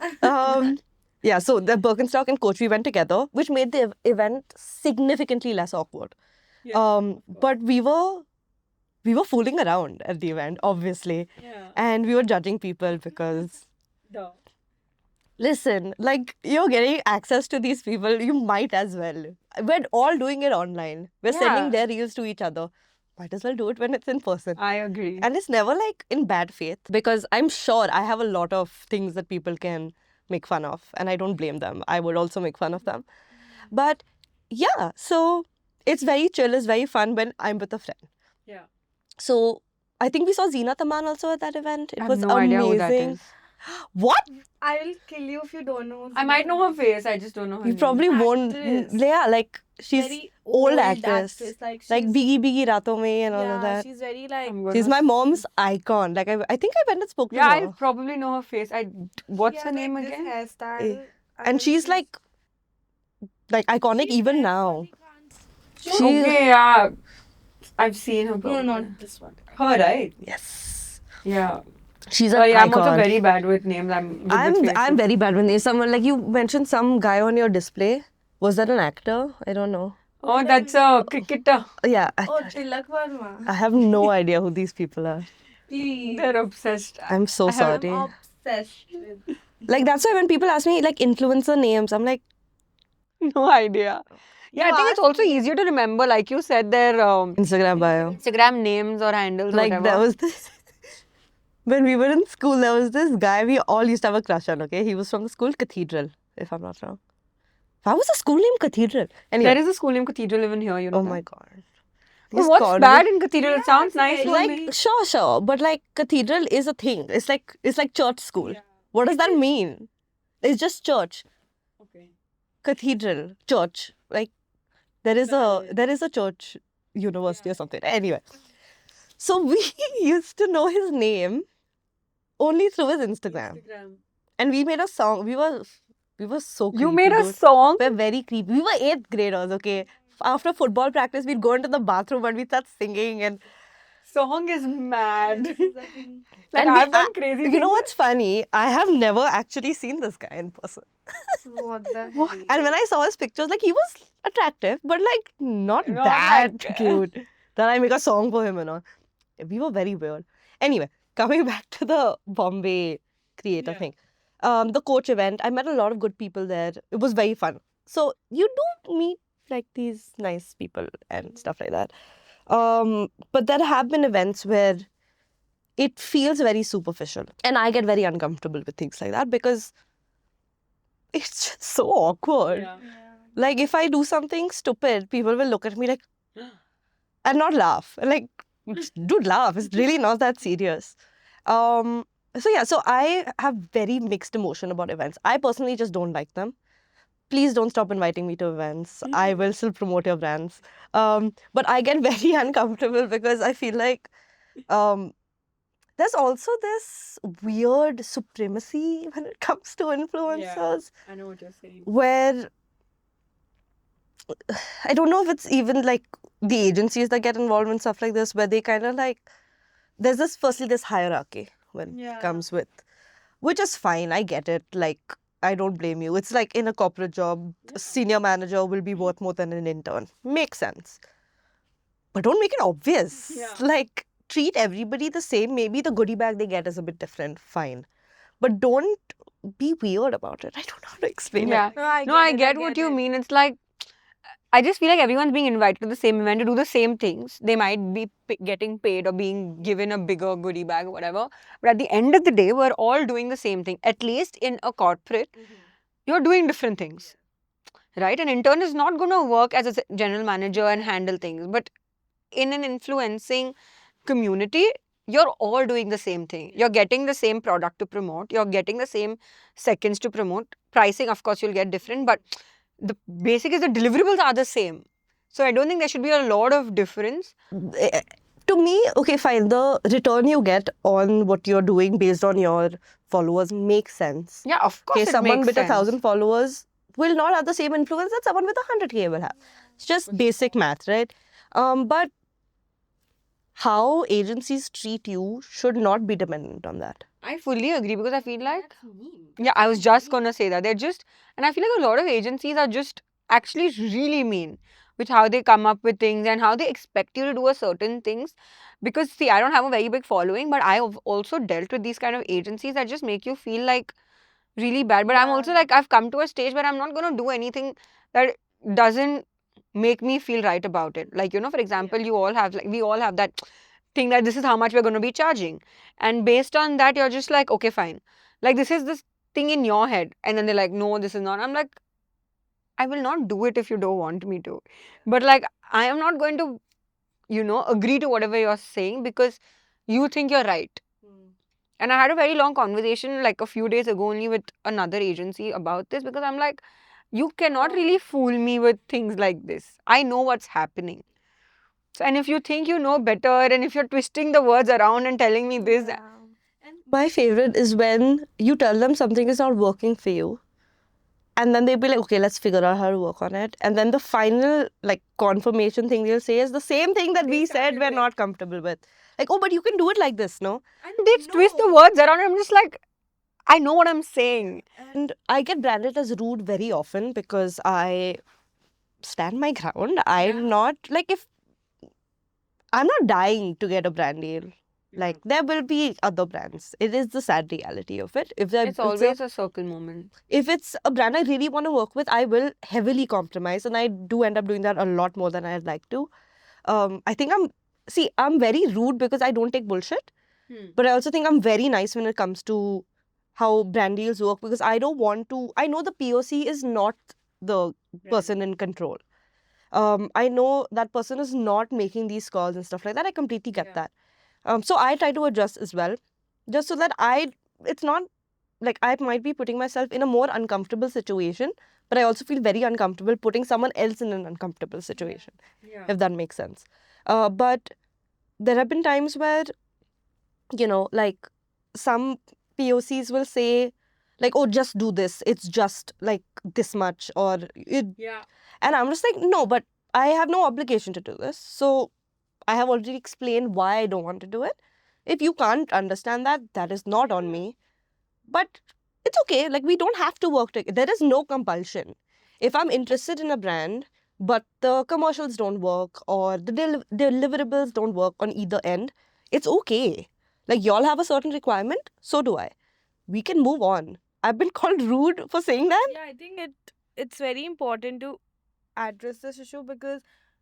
Yeah, so the Birkenstock and coach, we went together, which made the event significantly less awkward. But we were fooling around at the event, obviously. And we were judging people because, listen, like you're getting access to these people, you might as well. We're all doing it online. We're sending their reels to each other. Might as well do it when it's in person. I agree. And it's never like in bad faith because I'm sure I have a lot of things that people can make fun of and I don't blame them. I would also make fun of them. But yeah, so it's very chill, it's very fun when I'm with a friend. Yeah. So I think we saw Zina Taman also at that event. It I have was no idea who that amazing. is. What? I will kill you if you don't know. I might know her face, I just don't know her You name. probably won't. Actress. Yeah, like she's Very old actress. Like Biggie Biggie Raton Mein and all of yeah, that. she's very like I'm gonna She's my s- mom's icon. Like I think I went and spoke to Yeah, I her. probably know her face. What's she her has, name like, again? This hairstyle, And she's like iconic even now. Okay, yeah. I've seen her. No, probably. not this one. Her, right? Yes. Yeah. She's an Yeah, I'm icon. also very bad with names. I'm I'm very bad with names. Someone like you mentioned some guy on your display. Was that an actor? I don't know. Oh, that's a cricketer. Yeah. Oh, Tilak Verma. I have no idea who these people are. Please. They're obsessed. I'm so sorry. I'm obsessed with. Like that's why when people ask me like influencer names, I'm like, No idea. Yeah, I think it's also easier to remember, like you said, their Instagram bio. Instagram names or handles, Like whatever. there was this when we were in school, there was this guy we all used to have a crush on, okay? He was from the school Cathedral, if I'm not wrong. Why was the school name Cathedral? Anyway. There is a school named Cathedral even here, you know. Oh that? my god. Well, These what's convents- bad in Cathedral? It sounds it's nice. very only. Like sure, but like cathedral is a thing. It's like church school. What does that mean? It's just church. Okay. Cathedral, church. Like there is a church university or something. Anyway. So we used to know his name only through his Instagram. And we made a song. We were so creepy. You made a dude. song? We're very creepy. We were 8th graders, okay? After football practice, we'd go into the bathroom and we'd start singing. And Song is mad. Like And I've done crazy you know things. what's funny? I have never actually seen this guy in person. What the And when I saw his pictures, like he was attractive, but like not Not that like- cute. That I make a song for him and all. We were very weird. Anyway, coming back to the Bombay creator thing. The coach event, I met a lot of good people there. It was very fun. So you do meet like these nice people and stuff like that. But there have been events where it feels very superficial. And I get very uncomfortable with things like that because it's just so awkward. Like if I do something stupid, people will look at me like and not laugh. Like, dude, laugh. It's really not that serious. So I have very mixed emotion about events. I personally just don't like them. Please don't stop inviting me to events. I will still promote your brands. But I get very uncomfortable because I feel like there's also this weird supremacy when it comes to influencers I know what you're saying. where I don't know if it's even like the agencies that get involved in stuff like this, where they kind of like, there's this hierarchy when it comes with, which is fine. I get it. Like, I don't blame you. It's like in a corporate job, a senior manager will be worth more than an intern. Makes sense. But don't make it obvious. Yeah. Like, treat everybody the same. Maybe the goodie bag they get is a bit different. Fine. But don't be weird about it. I don't know how to explain Yeah. it. No, I get what you mean. It's like, I just feel like everyone's being invited to the same event to do the same things. They might be getting paid or being given a bigger goodie bag or whatever. But at the end of the day, we're all doing the same thing. At least in a corporate, you're doing different things. Right? An intern is not going to work as a general manager and handle things. But in an influencing community, you're all doing the same thing. You're getting the same product to promote. You're getting the same seconds to promote. Pricing, of course, you'll get different. But the basic is the deliverables are the same. So I don't think there should be a lot of difference. To me, okay, fine. The return you get on what you're doing based on your followers makes sense. Yeah, of course. Okay, it someone makes with sense. 1,000 followers will not have the same influence that someone with 100K will have. It's just basic math, right? But how agencies treat you should not be dependent on that. I fully agree because I feel like, yeah, I was just gonna say that. They're just, and I feel like a lot of agencies are just actually really mean with how they come up with things and how they expect you to do a certain things. Because see, I don't have a very big following, but I have also dealt with these kind of agencies that just make you feel like really bad. But I'm also like, I've come to a stage where I'm not gonna do anything that doesn't make me feel right about it. Like, you know, for example, you all have, like, we all have that thing that this is how much we're going to be charging. And based on that, you're just like, okay, fine. Like, this is this thing in your head. And then they're like, no, this is not. I'm like, I will not do it if you don't want me to. But like, I am not going to, you know, agree to whatever you're saying because you think you're right. And I had a very long conversation like a few days ago only with another agency about this because I'm like, you cannot really fool me with things like this. I know what's happening. So, and if you think you know better and if you're twisting the words around and telling me this, My favorite is when you tell them something is not working for you. And then they'll be like, okay, let's figure out how to work on it. And then the final like confirmation thing they'll say is the same thing that we said we're not comfortable with. Like, oh, but you can do it like this, no? and they twist the words around. And I'm just like, I know what I'm saying. And I get branded as rude very often because I stand my ground. I'm not like I'm not dying to get a brand deal. Like there will be other brands. It is the sad reality of it. It's always a circle moment. If it's a brand I really want to work with, I will heavily compromise, and I do end up doing that a lot more than I'd like to. I think I'm very rude because I don't take bullshit, but I also think I'm very nice when it comes to how brand deals work because I don't want to. I know the POC is not the person in control. I know that person is not making these calls and stuff like that. I completely get that. So I try to adjust as well, just so that it's not like I might be putting myself in a more uncomfortable situation, but I also feel very uncomfortable putting someone else in an uncomfortable situation, if that makes sense. But there have been times where, like some POCs will say, like, oh, just do this. It's just like this much, or it. Yeah. And I'm just like, no, but I have no obligation to do this. So I have already explained why I don't want to do it. If you can't understand that, that is not on me. But it's okay. Like, we don't have to work together. There is no compulsion. If I'm interested in a brand, but the commercials don't work or the deliverables don't work on either end, it's okay. Like, y'all have a certain requirement, so do I. We can move on. I've been called rude for saying that. Yeah, I think it's very important to address this issue because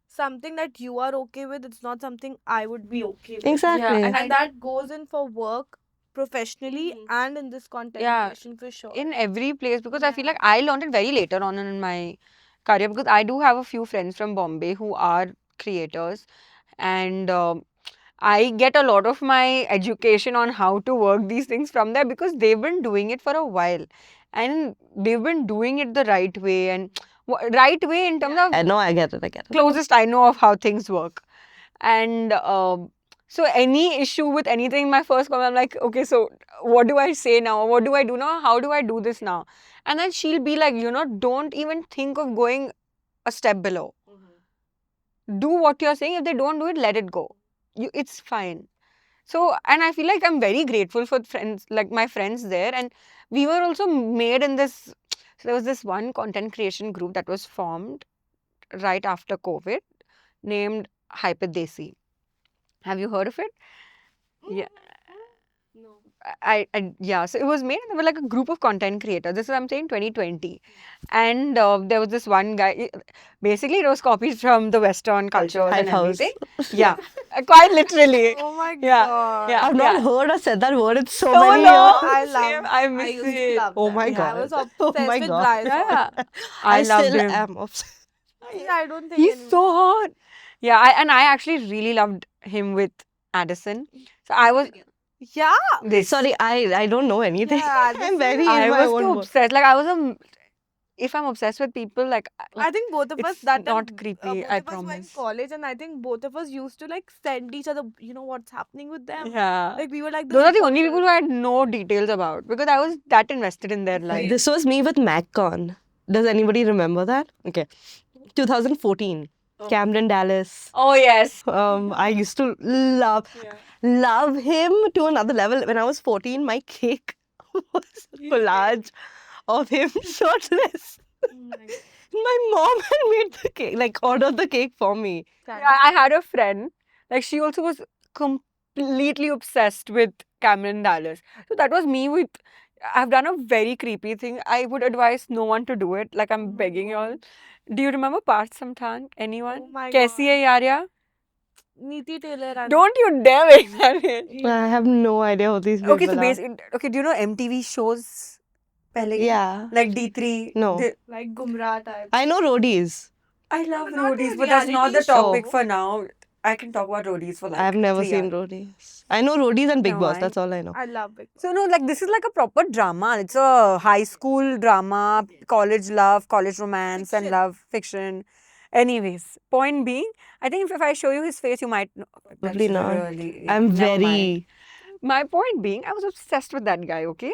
something that you are okay with, it's not something I would be okay with. Exactly. and And that goes in for work professionally and in this content Yeah, creation for sure. in every place, because I feel like I learned it very later on in my career, because I do have a few friends from Bombay who are creators, and I get a lot of my education on how to work these things from there because they've been doing it for a while and they've been doing it the right way, and right way in terms of I know, I get it. closest I know of how things work. And so any issue with anything, my first comment, I'm like, okay, so what do I say now? What do I do now? How do I do this now? And then she'll be like, don't even think of going a step below. Do what you're saying. If they don't do it, let it go. It's fine. So, and I feel like I'm very grateful for friends, like my friends there. And we were also made in this, so there was this one content creation group that was formed right after COVID named Hyperdesi. Have you heard of it? Yeah. No. Yeah, so it was made, and there were like a group of content creators. This is, I'm saying, 2020. And there was this one guy, basically it was copied from the Western culture and Hype house. everything. Yeah, quite literally. Oh my Yeah, god. yeah. I've not heard or said that word in so So many long. years. I Same, love. I miss used to it. love Oh that. my Yeah, I God. was Oh obsessed my with God. Bryce. Yeah, I loved still him. am obsessed. I don't think He's anyone- so hot. Yeah, I actually really loved him with Addison. So I was Yeah. this. Sorry, I don't know anything. Yeah, this I'm is- very in I my was own too world. obsessed. Like, I was if I'm obsessed with people, like I think both of us it's that time, not creepy, both I of us were in promise. college, and I think both of us used to like send each other, what's happening with them. Yeah. Like we were like Those are the only people who I had no details about because I was that invested in their life. This was me with MacCon. Does anybody remember that? Okay. 2014. Cameron Dallas. Oh, yes. I used to love him to another level. When I was 14, my cake was a collage of him shirtless. My mom had made the cake, like ordered the cake for me. Yeah, I had a friend, like she also was completely obsessed with Cameron Dallas. So that was me with, I've done a very creepy thing. I would advise no one to do it. Like I'm begging y'all. Do you remember Parth Samthan? Anyone? Oh my Kaisi hai yaariya? Neeti Taylor and Don't you dare make that age. I have no idea who these people Okay, so are. basically, okay, do you know MTV shows? Pehle? Yeah. Like D3? No. like Gumrah type. I know roadies. I love Not a roadies, but that's not the reality show. topic for now. I can talk about roadies for like I've never 3 seen hours. roadies. I know roadies and Big No, Boss. I- That's all I know. I love it. So no, like this is like a proper drama. It's a high school drama, college love, college romance and Fiction. love fiction. Anyways, point being, I think if I show you his face, you might know. Probably That's not. really- I'm never mind. very. My point being, I was obsessed with that guy. Okay,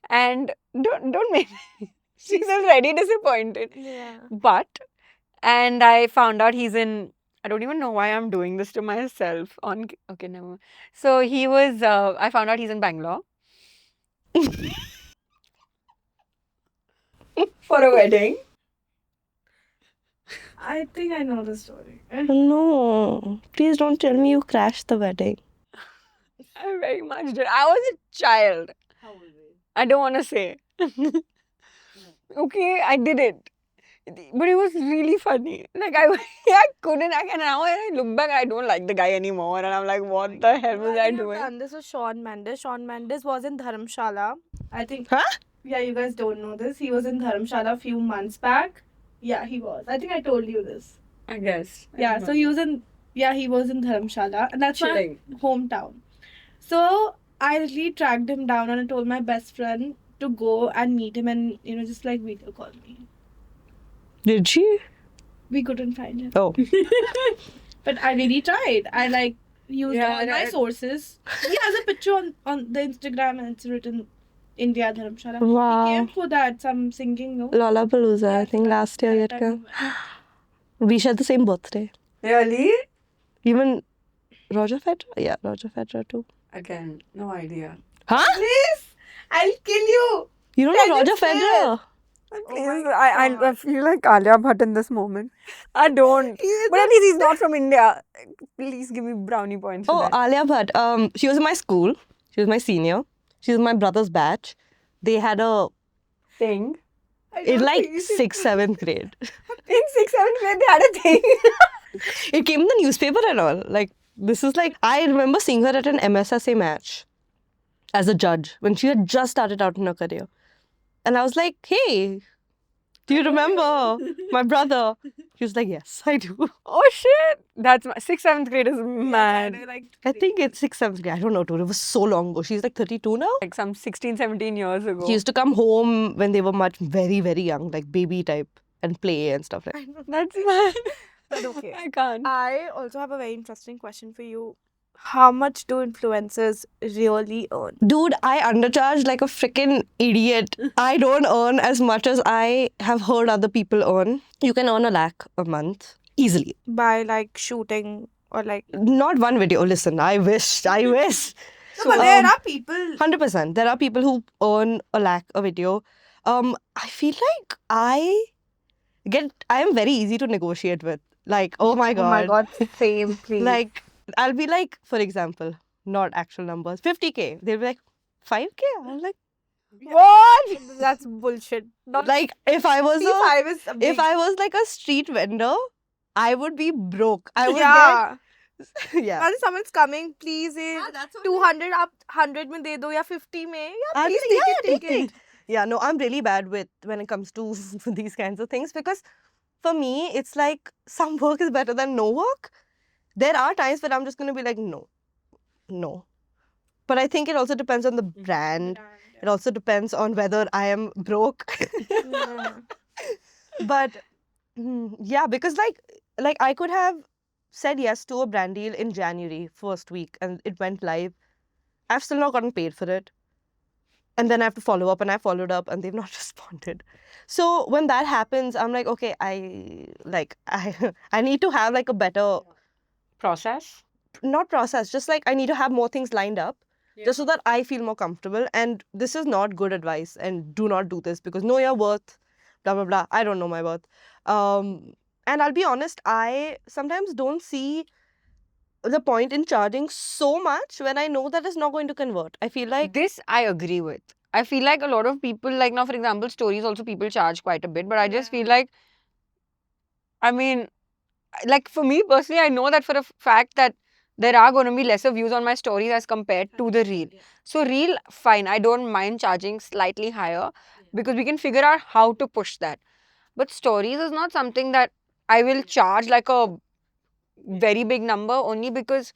and don't make me. She's already disappointed. Yeah. But, and I found out he's in. I don't even know why I'm doing this to myself. Okay, never. So he was. I found out he's in Bangalore for a wedding. I think I know the story. No. Please don't tell me you crashed the wedding. I very much did. I was a child. How was it? I don't want to say. Okay, I did it. But it was really funny. Like I couldn't. And now when I look back, I don't like the guy anymore. And I'm like, what the hell was I doing? And this was Shawn Mendes. Shawn Mendes was in Dharamshala. I think. Huh? Yeah, you guys don't know this. He was in Dharamshala a few months back. Yeah, he was. I think I told you this. I guess. Yeah, so he was in. Yeah, he was in Dharamshala, and that's Chilling. my hometown. So I really tracked him down, and I told my best friend to go and meet him, and just like video call me. Did she? We couldn't find him. Oh. But I really tried. I used Yeah, all my right. sources. He has a picture on the Instagram and it's written India Dharamshala. He Wow. came for that, some singing, no? Lollapalooza, I Yes, think last year he that had time come. we went. We shared the same birthday. Really? Even Roger Federer? Yeah, Roger Federer too. Again, no idea. Huh? Please, I'll kill you. You don't Can know you Roger say Federer? Please, my I God. feel like Alia Bhatt in this moment. I don't. He But at least he's not from India. Please give me brownie points for Oh, that. Alia Bhatt. She was in my school. She was my senior. She was my brother's batch. They had a Thing. in like 6th, 7th grade. In 6th, 7th grade, they had a thing. It came in the newspaper and all. Like this is like I remember seeing her at an MSSA match as a judge when she had just started out in her career, and I was like, "Hey, do you remember my brother?" She was like, "Yes, I do." Oh shit. That's 6th, 7th grade is mad. I think it's 6th, 7th grade. I don't know, dude. It was so long ago. She's like 32 now. Like some 16, 17 years ago. She used to come home when they were very, very young, like baby type, and play and stuff like that. That's mad. But okay. I can't. I also have a very interesting question for you. How much do influencers really earn? Dude, I undercharge like a freaking idiot. I don't earn as much as I have heard other people earn. You can earn 1 lakh a month easily. By like shooting or like. Not one video. Listen, I wish. No, but um, there are people. 100%. There are people who earn 1 lakh a video. I feel like I am very easy to negotiate with. Like, oh my god. same, please. Like, I'll be like, for example, not actual numbers, 50K. They'll be like, 5K? I'm like, what? That's bullshit. Not like if I was P5 is a if big. I was like a street vendor, I would be broke. I would Yeah. get yeah. And someone's coming, please. 200 up, 100 में दे दो या 50 में. Yeah, I'll please be take like, it, take it. Yeah, no, I'm really bad with when it comes to these kinds of things because for me, it's like some work is better than no work. There are times when I'm just going to be like, no. But I think it also depends on the brand. It also depends on whether I am broke. Yeah. But yeah, because like I could have said yes to a brand deal in January first week and it went live. I've still not gotten paid for it. And then I have to follow up and I followed up and they've not responded. So when that happens, I'm like, okay, I need to have like a better Process? not process, just like I need to have more things lined up just so that I feel more comfortable. And this is not good advice and do not do this because know your worth, blah blah blah. I don't know my worth. And I'll be honest, I sometimes don't see the point in charging so much when I know that it's not going to convert. I feel like This I agree with. I feel like a lot of people, like now, for example, stories also people charge quite a bit, but I just feel like, I mean, like for me personally, I know that for a fact that there are going to be lesser views on my stories as compared to the reel. So, reel, fine, I don't mind charging slightly higher because we can figure out how to push that. But stories is not something that I will charge like a very big number only because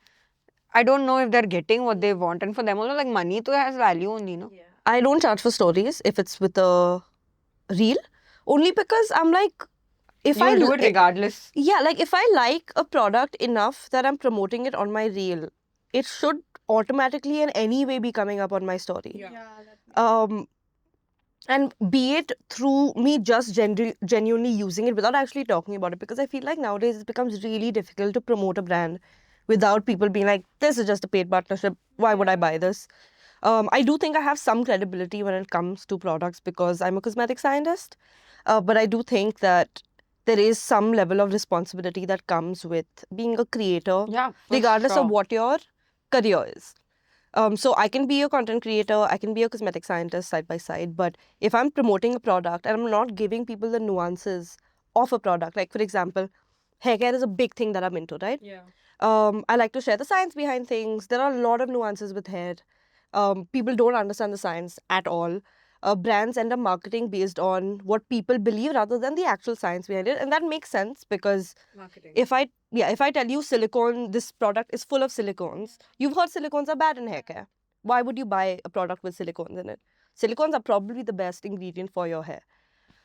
I don't know if they're getting what they want. And for them also, like money to has value only, no? I don't charge for stories if it's with a reel, only because I'm like, if You I will do it regardless. Yeah, like if I like a product enough that I'm promoting it on my reel, it should automatically in any way be coming up on my story. And be it through me just genuinely using it without actually talking about it, because I feel like nowadays it becomes really difficult to promote a brand without people being like, this is just a paid partnership, why would I buy this? I do think I have some credibility when it comes to products because I'm a cosmetic scientist, but I do think that there is some level of responsibility that comes with being a creator, Yeah. regardless of what your career is. So I can be a content creator, I can be a cosmetic scientist side by side, but if I'm promoting a product and I'm not giving people the nuances of a product, like for example, hair care is a big thing that I'm into, right? Yeah. I like to share the science behind things. There are a lot of nuances with hair. People don't understand the science at all. Brands end up marketing based on what people believe rather than the actual science behind it, and that makes sense because Marketing. if I tell you silicone, this product is full of silicones, you've heard silicones are bad in hair care. Why would you buy a product with silicones in it? Silicones are probably the best ingredient for your hair.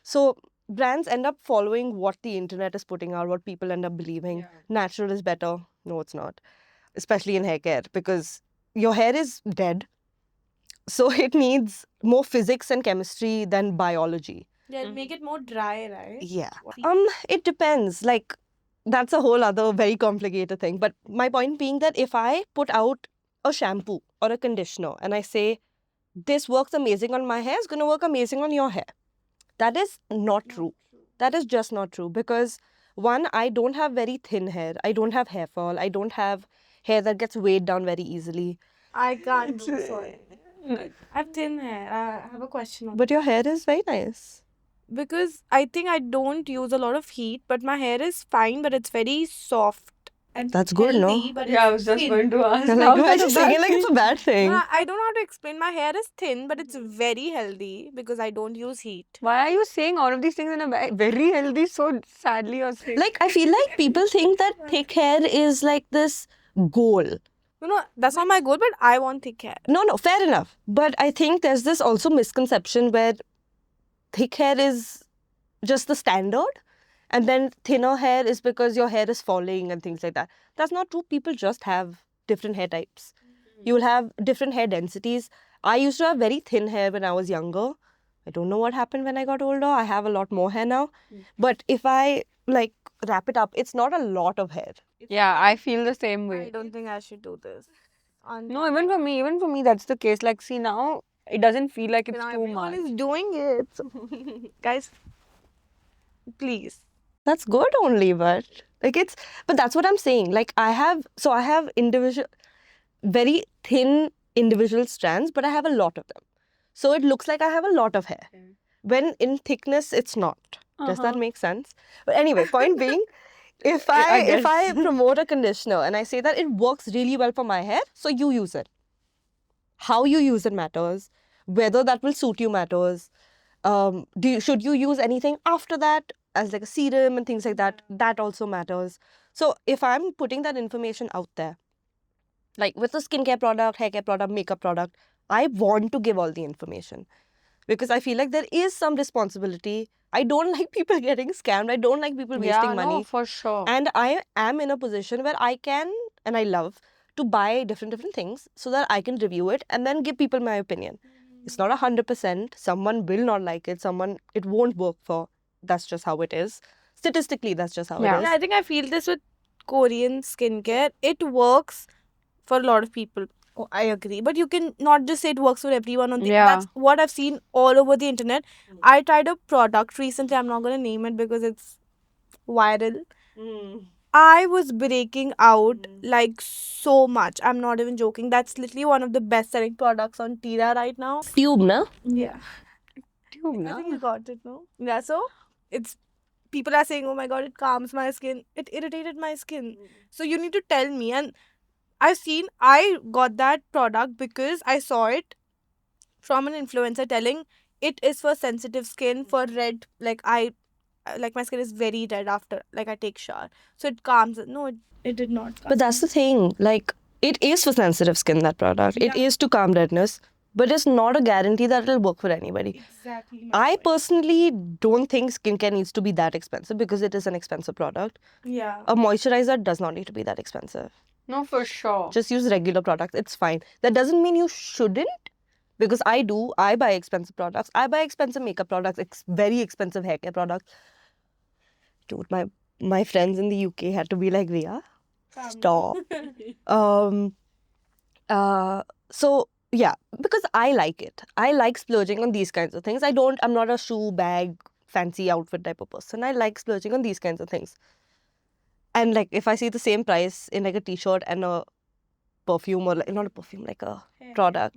So brands end up following what the internet is putting out, what people end up believing. Yeah. Natural is better. No, it's not. especially in hair care, because your hair is dead. So it needs more physics and chemistry than biology. Yeah, make it more dry, right? Yeah. What- It depends. Like, that's a whole other very complicated thing. But my point being that if I put out a shampoo or a conditioner and I say, this works amazing on my hair, it's going to work amazing on your hair. That is not true. That is just not true. Because one, I don't have very thin hair. I don't have hair fall. I don't have hair that gets weighed down very easily. I can't do sorry. I have thin hair. I have a question on But your hair is very nice. because I think I don't use a lot of heat, but my hair is fine, but it's very soft and That's good, no? healthy, but Yeah, I it's was just thin. going to ask. You're like, how's why that is a she saying bad it like it's a thing? bad thing? I don't know how to explain. My hair is thin, but it's very healthy because I don't use heat. Why are you saying all of these things in a very healthy, so sadly you're saying? Like, I feel like people think that thick hair is like this goal. No, that's not my goal, but I want thick hair. No, fair enough. But I think there's this also misconception where thick hair is just the standard, and then thinner hair is because your hair is falling and things like that. That's not true. People just have different hair types. You'll have different hair densities. I used to have very thin hair when I was younger. I don't know what happened when I got older. I have a lot more hair now. But if I like wrap it up, it's not a lot of hair. Yeah, I feel the same I way. don't think I should do this. No, even for me, that's the case. Like, see, now it doesn't feel like it's Now too everyone much. is doing it. So guys, please. That's good only, but but that's what I'm saying. Like I have individual, very thin individual strands, but I have a lot of them. So it looks like I have a lot of hair. When in thickness, it's not. Does that make sense? But anyway, point being, if I promote a conditioner and I say that it works really well for my hair, so you use it. How you use it matters. Whether that will suit you matters. Should you use anything after that as like a serum and things like that? That also matters. So if I'm putting that information out there, like with a skincare product, hair care product, makeup product, I want to give all the information because I feel like there is some responsibility. I don't like people getting scammed. I don't like people wasting money. No, for sure. And I am in a position where I can, and I love to buy different things so that I can review it and then give people my opinion. It's not 100%. Someone will not like it. Someone it won't work for. That's just how it is. Statistically, that's just how Yeah. it is. I think I feel this with Korean skincare. It works for a lot of people. Oh, I agree. But you can not just say it works for everyone on the Yeah. That's what I've seen all over the internet. I tried a product recently. I'm not going to name it because it's viral. I was breaking out like so much. I'm not even joking. That's literally one of the best selling products on Tira right now. Tube, na? Yeah. Tube, I na? think you got it, no? Yeah, so it's people are saying, oh my god, it calms my skin. It irritated my skin. So you need to tell me. And I got that product because I saw it from an influencer telling it is for sensitive skin, for red. Like my skin is very red after like I take shower. So it calms it. No, it did not calm. But that's the thing. Like, it is for sensitive skin, that product. It is to calm redness. But it's not a guarantee that it'll work for anybody. Exactly. I personally don't think skincare needs to be that expensive because it is an expensive product. Yeah. A moisturizer does not need to be that expensive. No, for sure. Just use regular products. It's fine. That doesn't mean you shouldn't. Because I do. I buy expensive products. I buy expensive makeup products. Very expensive hair care products. Dude, my friends in the UK had to be like, Riya, stop. So yeah, because I like it. I like splurging on these kinds of things. I'm not a shoe, bag, fancy outfit type of person. I like splurging on these kinds of things. And like if I see the same price in like a t-shirt and a perfume or like, not a perfume, like a product,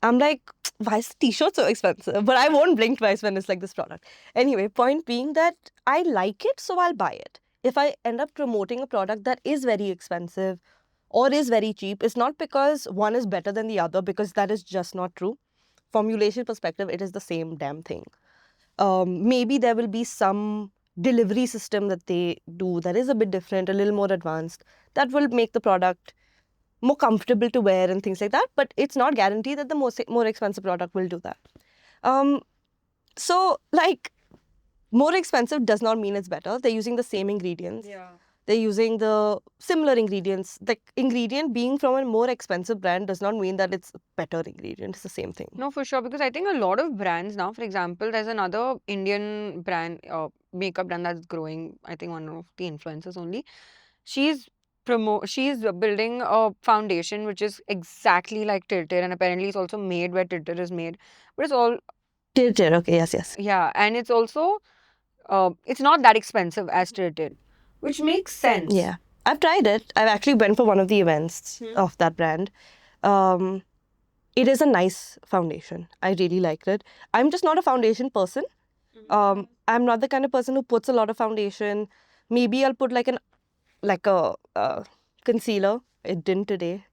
I'm like, why is the t-shirt so expensive? But I won't blink twice when it's like this product. Anyway, point being that I like it, so I'll buy it. If I end up promoting a product that is very expensive or is very cheap, it's not because one is better than the other, because that is just not true. Formulation perspective, it is the same damn thing. Maybe there will be some delivery system that they do that is a bit different, a little more advanced, that will make the product more comfortable to wear and things like that. But it's not guaranteed that the more expensive product will do that. So like, more expensive does not mean it's better. They're using the same ingredients. Yeah. they're using the similar ingredients. The ingredient being from a more expensive brand does not mean that it's a better ingredient. It's the same thing. No, for sure. Because I think a lot of brands now, for example, there's another Indian brand, makeup brand that's growing. I think one of the influencers only. She's she's building a foundation which is exactly like Tilted, and apparently it's also made where Tilted is made. But it's all Tilted, okay, yes. yeah, and it's also it's not that expensive as Tilted, which makes sense. Yeah. I've tried it. I've actually went for one of the events of that brand. It is a nice foundation. I really liked it. I'm just not a foundation person. I'm not the kind of person who puts a lot of foundation. Maybe I'll put like a concealer. It didn't today,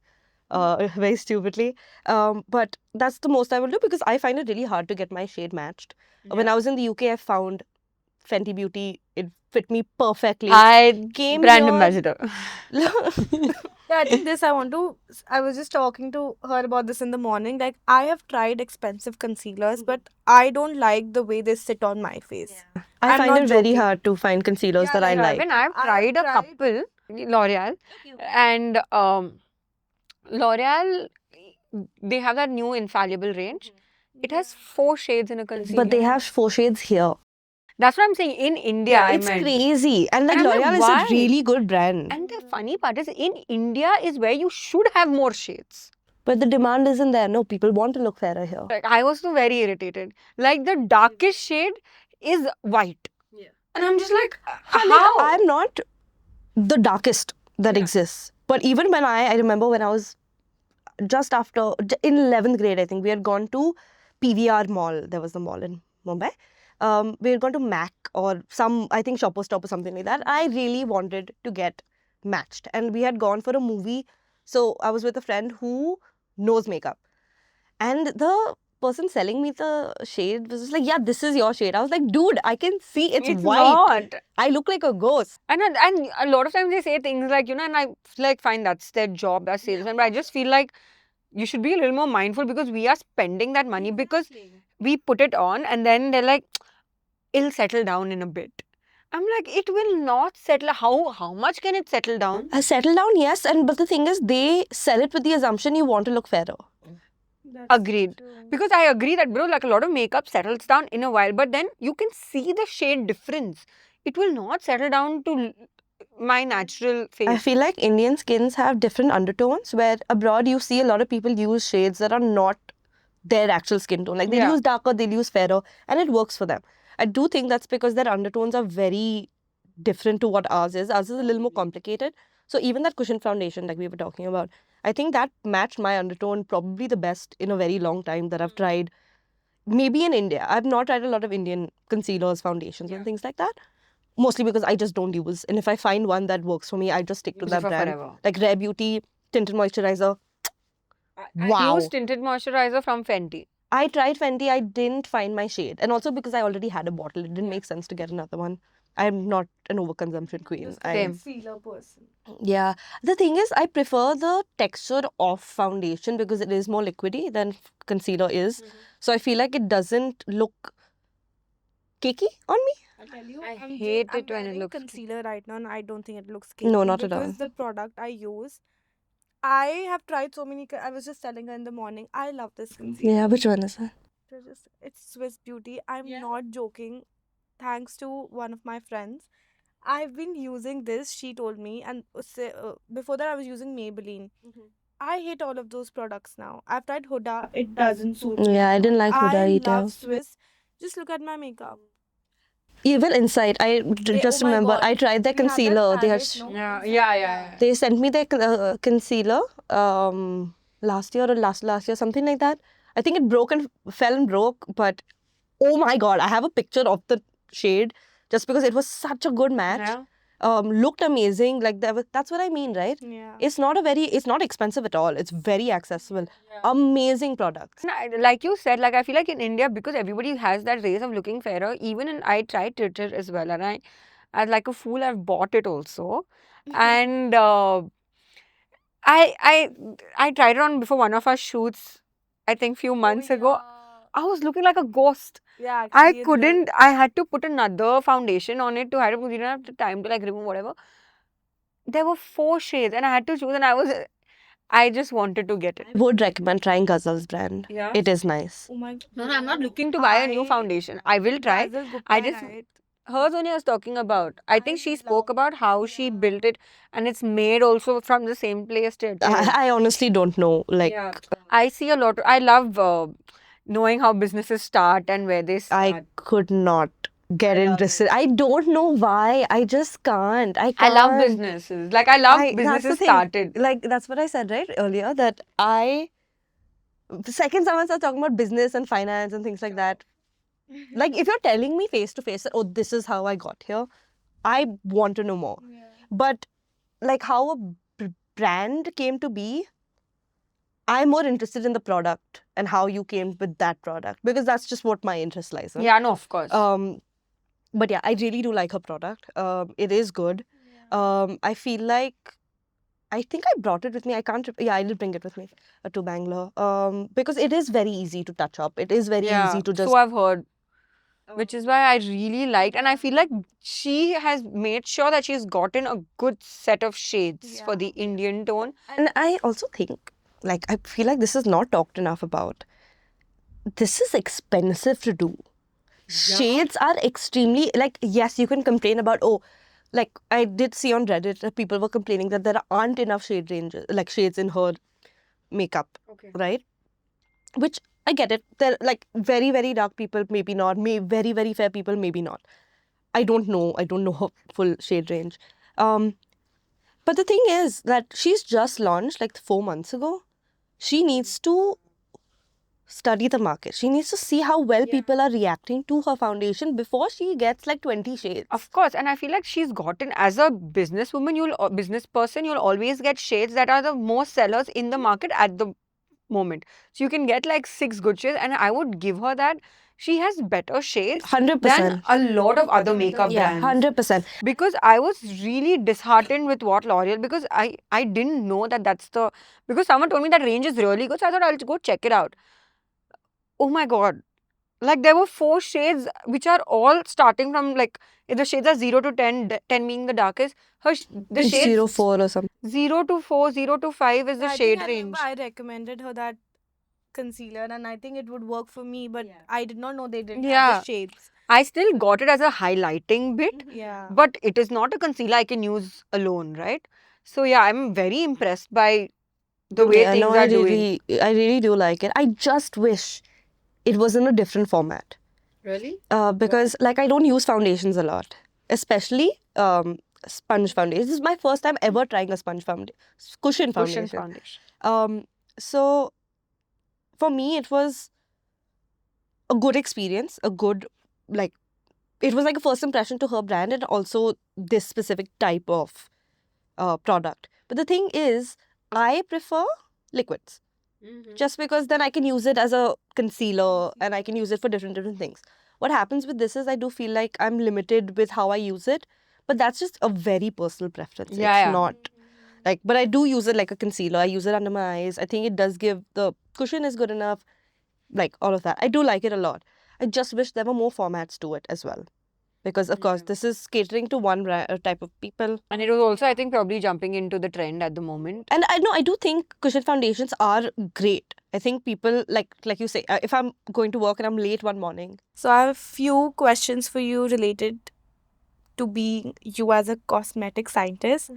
very stupidly. But that's the most I will do because I find it really hard to get my shade matched. When I was in the UK, I found Fenty Beauty. It fit me perfectly. I Came brand here- ambassador. Yeah, I think this I was just talking to her about this in the morning. Like, I have tried expensive concealers, but I don't like the way they sit on my face. I I'm find not it very joking. hard to find concealers Yeah, that I like, like. Even I've I have tried a tried- couple, L'Oreal, and L'Oreal, they have that new infallible range. It has 4 shades in a concealer. But they have 4 shades here. That's what I'm saying. In India, I It's meant. crazy. And like And I'm like, L'Oreal is why? a really good brand. And the funny part is, in India is where you should have more shades. But the demand isn't there. No, people want to look fairer here. Like, I was so very irritated. Like, the darkest shade is white. Yeah. And I'm just like, I mean, how? I'm not the darkest that exists. But even when I remember when I was just after, in 11th grade, I think, we had gone to PVR Mall. There was the mall in Mumbai. We had gone to Mac or some, I think, Shoppers Stop or something like that. I really wanted to get matched. And we had gone for a movie. So I was with a friend who knows makeup. And the person selling me the shade was just like, yeah, this is your shade. I was like, dude, I can see it's white. not. I look like a ghost. And a lot of times they say things like, you know, and I like fine, that's their job, that's salesman. But I just feel like you should be a little more mindful because we are spending that money because we put it on and then they're like, it'll settle down in a bit. I'm like, it will not settle. How much can it settle down? Settle down, yes. But the thing is, they sell it with the assumption you want to look fairer. Agreed. Because I agree that, bro, like a lot of makeup settles down in a while, but then you can see the shade difference. It will not settle down to my natural face. I feel like Indian skins have different undertones where abroad you see a lot of people use shades that are not their actual skin tone. Like they'll Yeah. use darker, they'll use fairer, and it works for them. I do think that's because their undertones are very different to what ours is. Ours is a little more complicated. So even that cushion foundation like we were talking about, I think that matched my undertone probably the best in a very long time that I've tried. Maybe in India. I've not tried a lot of Indian concealers, foundations and things like that. Mostly because I just don't use. And if I find one that works for me, I just stick to Use it that for brand. forever. Like Rare Beauty, tinted moisturizer. I Wow. use tinted moisturizer from Fenty. I tried Fenty, I didn't find my shade. And also because I already had a bottle, it didn't make sense to get another one. I'm not an overconsumption queen. Same. Concealer person. Yeah. The thing is, I prefer the texture of foundation because it is more liquidy than concealer is. So I feel like it doesn't look cakey on me. I tell you, I I'm hate I'm it when it wearing looks concealer right now, and I don't think it looks No, cakey not at all. because the product I use, I have tried so many. I was just telling her in the morning, I love this concealer. Yeah, which one is that? It's Swiss Beauty. I'm not joking. Thanks to one of my friends, I've been using this. She told me, and before that, I was using Maybelline. I hate all of those products now. I've tried Huda. It doesn't suit me. Yeah, I didn't like Huda I either. love Swiss. Just look at my makeup. Even Insight, just oh my remember, God. I tried their We had that concealer. They had palette, no? Yeah. they sent me their concealer last year or last year, something like that. I think it broke and fell and broke, but oh my God, I have a picture of the shade just because it was such a good match. Yeah. Looked amazing. Like that's what I mean, right? Yeah. It's not expensive at all. It's very accessible. Amazing products. Like you said, like I feel like in India, because everybody has that race of looking fairer, even I tried Twitter as well, and I like a fool, I've bought it also. And I tried it on before one of our shoots, I think few months ago. I was looking like a ghost. Yeah, I actually, couldn't. I had to put another foundation on it to hide it because we didn't have the time to like remove whatever. there were 4 shades and I had to choose, and I just wanted to get it. I would recommend trying Ghazal's brand. Yeah. It is nice. Oh my No, I'm not looking to buy a new foundation. I will try. Ghazal Gupta, I just right? hers only I was talking about. I think she spoke about how she built it, and it's made also from the same place. I honestly don't know. Like, Yeah. I see a lot. I love knowing how businesses start and where they start. I could not get I love interested. I don't know why. I just can't. I I can't. love businesses. Like I love That's the businesses thing. started. Like, that's what I said, right? Earlier, that the second someone starts talking about business and finance and things like that, like, if you're telling me face to face that, oh, this is how I got here, I want to know more. But, like, how a brand came to be, I'm more interested in the product and how you came with that product, because that's just what my interest lies in. Yeah, no, of course. But yeah, I really do like her product. It is good. I feel like, I think I brought it with me. I can't. Yeah, I did bring it with me to Bangalore. Because it is very easy to touch up. It is very easy to just. So I've heard, which is why I really liked, and I feel like she has made sure that she's gotten a good set of shades for the Indian tone. And I also think, like, I feel like this is not talked enough about. This is expensive to do. Shades are extremely, like, yes, you can complain about, oh, like, I did see on Reddit that people were complaining that there aren't enough shade ranges, like, shades in her makeup, right? Which, I get it. They're, like, very, very dark people, maybe not. Very, very fair people, maybe not. I don't know. I don't know her full shade range. But the thing is that she's just launched, like, 4 months ago. She needs to study the market. She needs to see how well people are reacting to her foundation before she gets like 20 shades. Of course, and I feel like she's gotten, as a businesswoman, business person, you'll always get shades that are the most sellers in the market at the moment. So you can get like 6 good shades, and I would give her that. She has better shades 100%. than a lot of other makeup brands. 100%. Because I was really disheartened with what L'Oreal, because I didn't know that that's the, because someone told me that range is really good, so I thought I'll go check it out. Oh my god, like there were 4 shades which are all starting from, like, if the shades are 0 to 10, 10 being the darkest, the It's shades 04 or something. 0 to 4, 0 to 5 is the I shade think range. I recommended her that concealer, and I think it would work for me, but I did not know they didn't have the shades. I still got it as a highlighting bit, Yeah. but it is not a concealer I can use alone, right? So yeah, I'm very impressed by the way things are doing. I really do like it. I just wish it was in a different format. Really? Because like I don't use foundations a lot, especially sponge foundation. This is my first time ever trying a sponge foundation, cushion foundation. So for me, it was a good experience, a good, like, it was like a first impression to her brand and also this specific type of product. But the thing is, I prefer liquids. Just because then I can use it as a concealer and I can use it for different things. What happens with this is I do feel like I'm limited with how I use it, but that's just a very personal preference. It's not like, but I do use it like a concealer. I use it under my eyes. I think it does give, the cushion is good enough, like all of that. I do like it a lot. I just wish there were more formats to it as well. Because, of course, this is catering to one type of people. And it was also, I think, probably jumping into the trend at the moment. And I do think cushion foundations are great. I think people, like you say, if I'm going to work and I'm late one morning. So I have a few questions for you related to being you as a cosmetic scientist.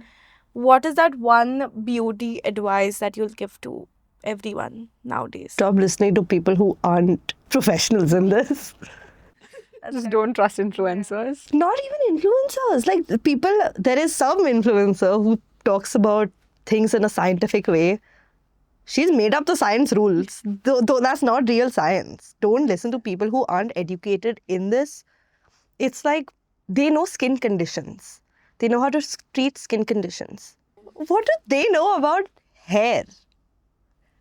What is that one beauty advice that you'll give to everyone nowadays? Stop listening to people who aren't professionals in this. Just don't trust influencers. Not even influencers. Like people, there is some influencer who talks about things in a scientific way. She's made up the science rules. Though that's not real science. Don't listen to people who aren't educated in this. It's like they know skin conditions. They know how to treat skin conditions. What do they know about hair?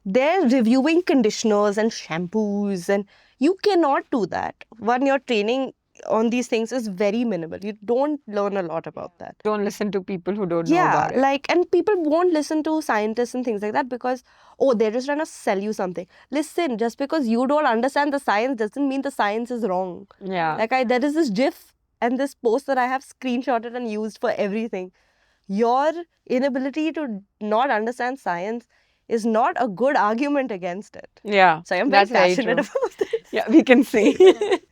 They're reviewing conditioners and shampoos, and you cannot do that. One, your training on these things is very minimal. You don't learn a lot about that. Don't listen to people who don't know about it. Yeah, like, and people won't listen to scientists and things like that because, oh, they're just trying to sell you something. Listen, just because you don't understand the science doesn't mean the science is wrong. Yeah. Like, there is this GIF and this post that I have screenshotted and used for everything. your inability to not understand science is not a good argument against it. Yeah, So I'm very that's very passionate true. about this. Yeah, we can see.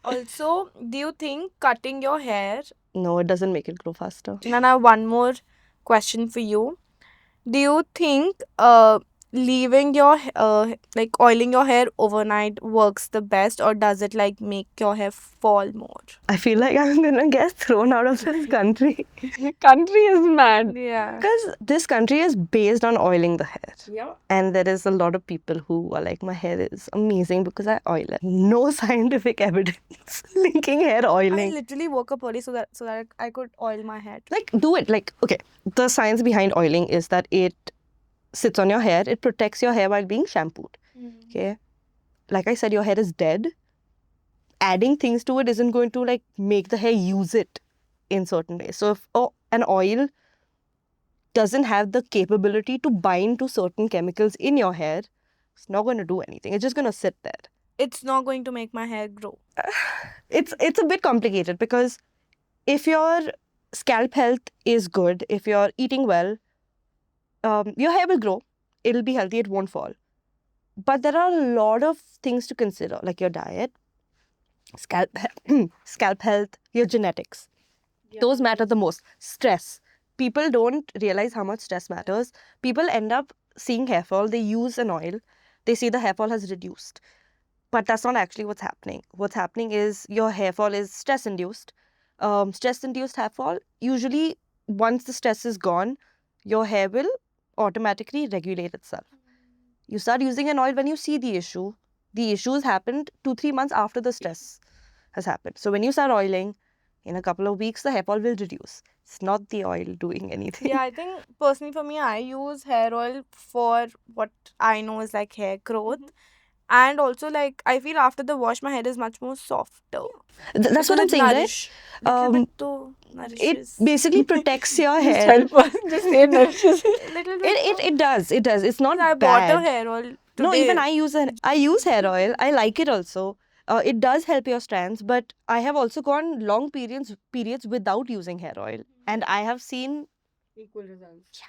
Also, do you think cutting your hair? No, it doesn't make it grow faster. And I have one more question for you. Do you think leaving your like oiling your hair overnight works the best, or does it like make your hair fall more? I feel like I'm gonna get thrown out of this country Country is mad. Yeah. because this country is based on oiling the hair. Yeah. And there is a lot of people who are like, my hair is amazing because I oil it. No scientific evidence linking hair I oiling. literally woke up early so that I could oil my hair. Like, do it. Like, okay, the science behind oiling is that it sits on your hair, it protects your hair while being shampooed. Okay. Like I said, your hair is dead. Adding things to it isn't going to like make the hair use it in certain ways. So if an oil doesn't have the capability to bind to certain chemicals in your hair, it's not going to do anything. It's just going to sit there. It's not going to make my hair grow. It's a bit complicated because if your scalp health is good, if you're eating well, your hair will grow. It'll be healthy. It won't fall. But there are a lot of things to consider, like your diet, scalp health, your genetics. Those matter the most. Stress. People don't realize how much stress matters. People end up seeing hair fall. They use an oil. They see the hair fall has reduced. But that's not actually what's happening. What's happening is your hair fall is stress induced. Stress induced hair fall, usually once the stress is gone, your hair will automatically regulate itself. You start using an oil when you see the issue. The issue has happened 2-3 months after the stress has happened. So when you start oiling, in a couple of weeks, the hair fall will reduce. It's not the oil doing anything. Yeah, I think personally for me, I use hair oil for what I know is like hair growth. And also, like, I feel after the wash, my hair is much more softer. That's what I'm saying, right? Little Um, bit though It nourishes. basically protects your Just hair. help us. Just say nourishes. Little bit. It does. It's not I bought a bad. hair oil today. No, even I use hair oil. I like it also. It does help your strands, but I have also gone long periods without using hair oil, and I have seen Equal results.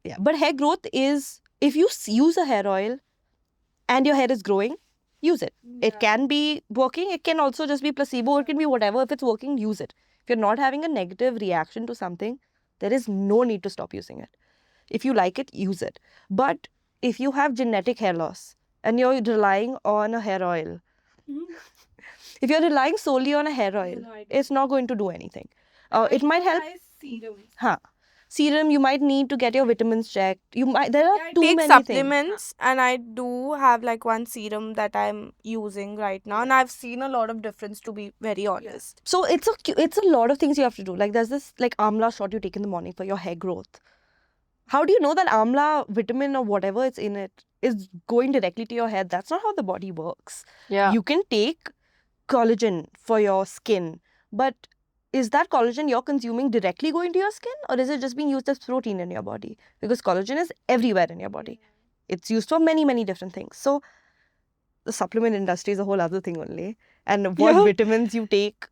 yeah. But hair growth is if you use a hair oil, and your hair is growing, use it. It can be working. It can also just be placebo. It can be whatever. If it's working, use it. If you're not having a negative reaction to something, there is no need to stop using it. If you like it, use it. But if you have genetic hair loss and you're relying on a hair oil, if you're relying solely on a hair oil, it's not going to do anything. It might help. Serum, you might need to get your vitamins checked. There are I too take many supplements, and I do have like one serum that I'm using right now, and I've seen a lot of difference, to be very honest. So it's a lot of things you have to do. Like there's this like amla shot you take in the morning for your hair growth. How do you know that amla vitamin or whatever it's in it is going directly to your hair? That's not how the body works. Yeah. You can take collagen for your skin, but is that collagen you're consuming directly going to your skin, or is it just being used as protein in your body? Because collagen is everywhere in your body. It's used for many, many different things. So the supplement industry is a whole other thing only. And what Yeah. vitamins you take,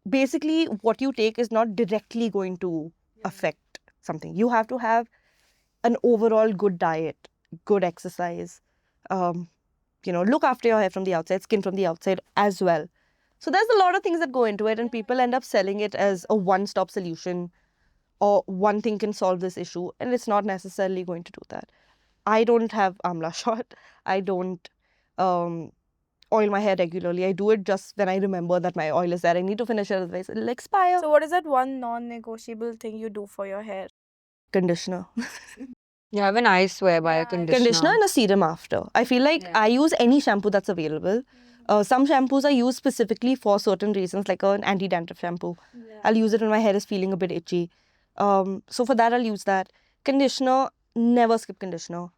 basically what you take is not directly going to affect something. You have to have an overall good diet, good exercise, look after your hair from the outside, skin from the outside as well. So there's a lot of things that go into it, and people end up selling it as a one-stop solution or one thing can solve this issue, and it's not necessarily going to do that. I don't have amla shot. I don't oil my hair regularly. I do it just when I remember that my oil is there. I need to finish it, otherwise it'll expire. So, what is that one non-negotiable thing you do for your hair? Conditioner. Yeah, even I swear by a Conditioner and a serum after. I feel like I use any shampoo that's available. Some shampoos I use specifically for certain reasons, like an anti-dandruff shampoo. I'll use it when my hair is feeling a bit itchy. So for that, I'll use that. Conditioner, never skip conditioner.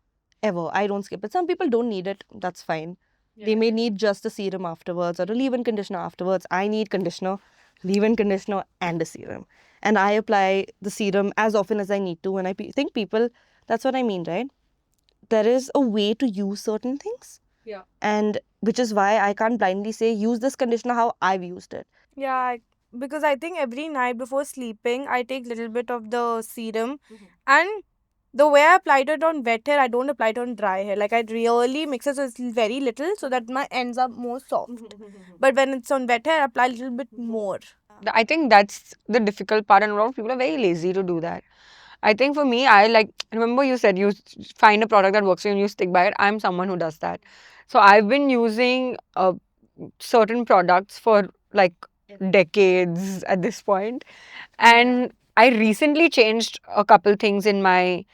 Ever. I don't skip it. Some people don't need it. That's fine. They may need just a serum afterwards or a leave-in conditioner afterwards. I need conditioner, leave-in conditioner, and a serum. And I apply the serum as often as I need to. And I think people, that's what I mean, right? There is a way to use certain things. Yeah. And which is why I can't blindly say, use this conditioner how I've used it. Yeah, because I think every night before sleeping, I take little bit of the serum, and the way I applied it on wet hair, I don't apply it on dry hair. Like I really mix it so it's very little, so that my ends are more soft. But when it's on wet hair, I apply a little bit more. I think that's the difficult part, and a lot of people are very lazy to do that. I think for me, I like, remember you said you find a product that works for you and you stick by it. I'm someone who does that. So I've been using certain products for like decades at this point, and I recently changed a couple things in my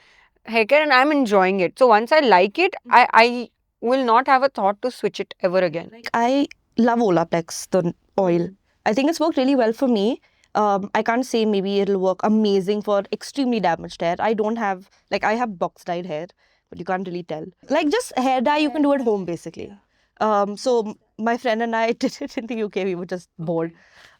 hair care and I'm enjoying it. So once I like it, I will not have a thought to switch it ever again. Like I love Olaplex, the oil. I think it's worked really well for me. I can't say maybe it'll work amazing for extremely damaged hair. I don't have, like, I have box dyed hair, but you can't really tell. Like, just hair dye you can do at home, basically. So my friend and I did it in the UK. We were just bored.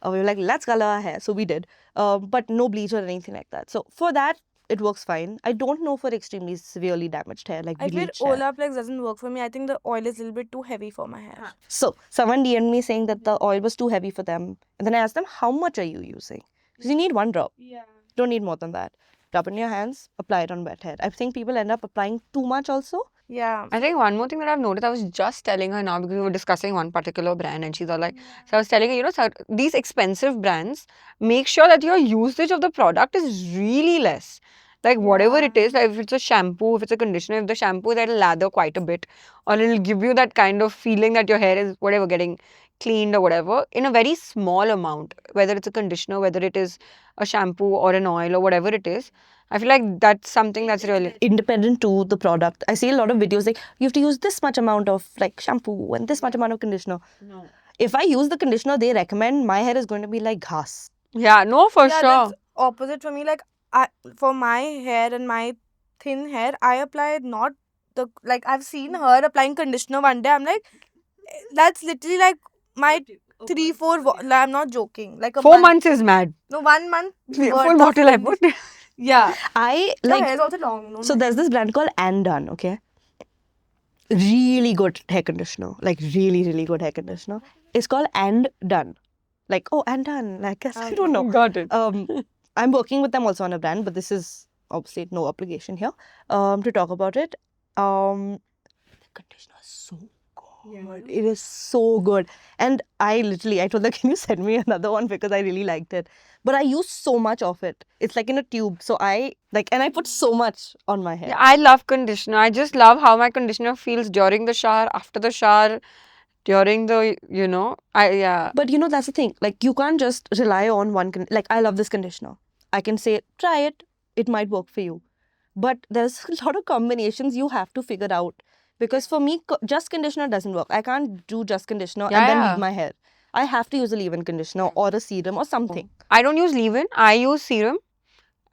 We were like, let's color our hair. So we did. But no bleach or anything like that. So for that, it works fine. I don't know for extremely severely damaged hair, like I feel bleached hair. Olaplex doesn't work for me. I think the oil is a little bit too heavy for my hair. So someone DM'd me saying that the oil was too heavy for them. And then I asked them, how much are you using? Because you need 1 drop. Yeah. Don't need more than that. Rub in your hands, apply it on wet hair. I think people end up applying too much also. Yeah. I think one more thing that I've noticed, I was just telling her now because we were discussing one particular brand and she's all like, so I was telling her, you know, so these expensive brands, make sure that your usage of the product is really less. Like whatever it is, like if it's a shampoo, if it's a conditioner, if the shampoo that'll lather quite a bit or it'll give you that kind of feeling that your hair is whatever getting cleaned or whatever in a very small amount, whether it's a conditioner, whether it is a shampoo or an oil or whatever it is. I feel like that's something that's really Independent to the product. I see a lot of videos like, you have to use this much amount of like shampoo and this much amount of conditioner. no. If I use the conditioner they recommend, my hair is going to be like ghas. Yeah, no, for Yeah, sure. that's opposite for me. Like for my hair and my thin hair, I apply not the like I've seen her applying conditioner one day. I'm like, that's literally like my 3-4. I'm not joking. Like a 4 months is mad. No, 1 month. Full worth of bottle I conditioner. put. Yeah. I Your like, hair is also long. No, so there's this brand called Andun, okay? Really good hair conditioner. Like really, really good hair conditioner. It's called Andun. Like, oh, Andun. Like, I don't know. Got it. I'm working with them also on a brand, but this is obviously no obligation here to talk about it. The conditioner is so good. It is so good. And I told her, can you send me another one because I really liked it. But I use so much of it. It's like in a tube. So I put so much on my hair. Yeah, I love conditioner. I just love how my conditioner feels during the shower, after the shower, during the, yeah. But you know, that's the thing. Like, you can't just rely on one. Like, I love this conditioner. I can say, try it. It might work for you. But there's a lot of combinations you have to figure out. Because for me, just conditioner doesn't work. I can't do just conditioner and then Yeah. leave my hair. I have to use a leave-in conditioner or a serum or something. I don't use leave-in. I use serum,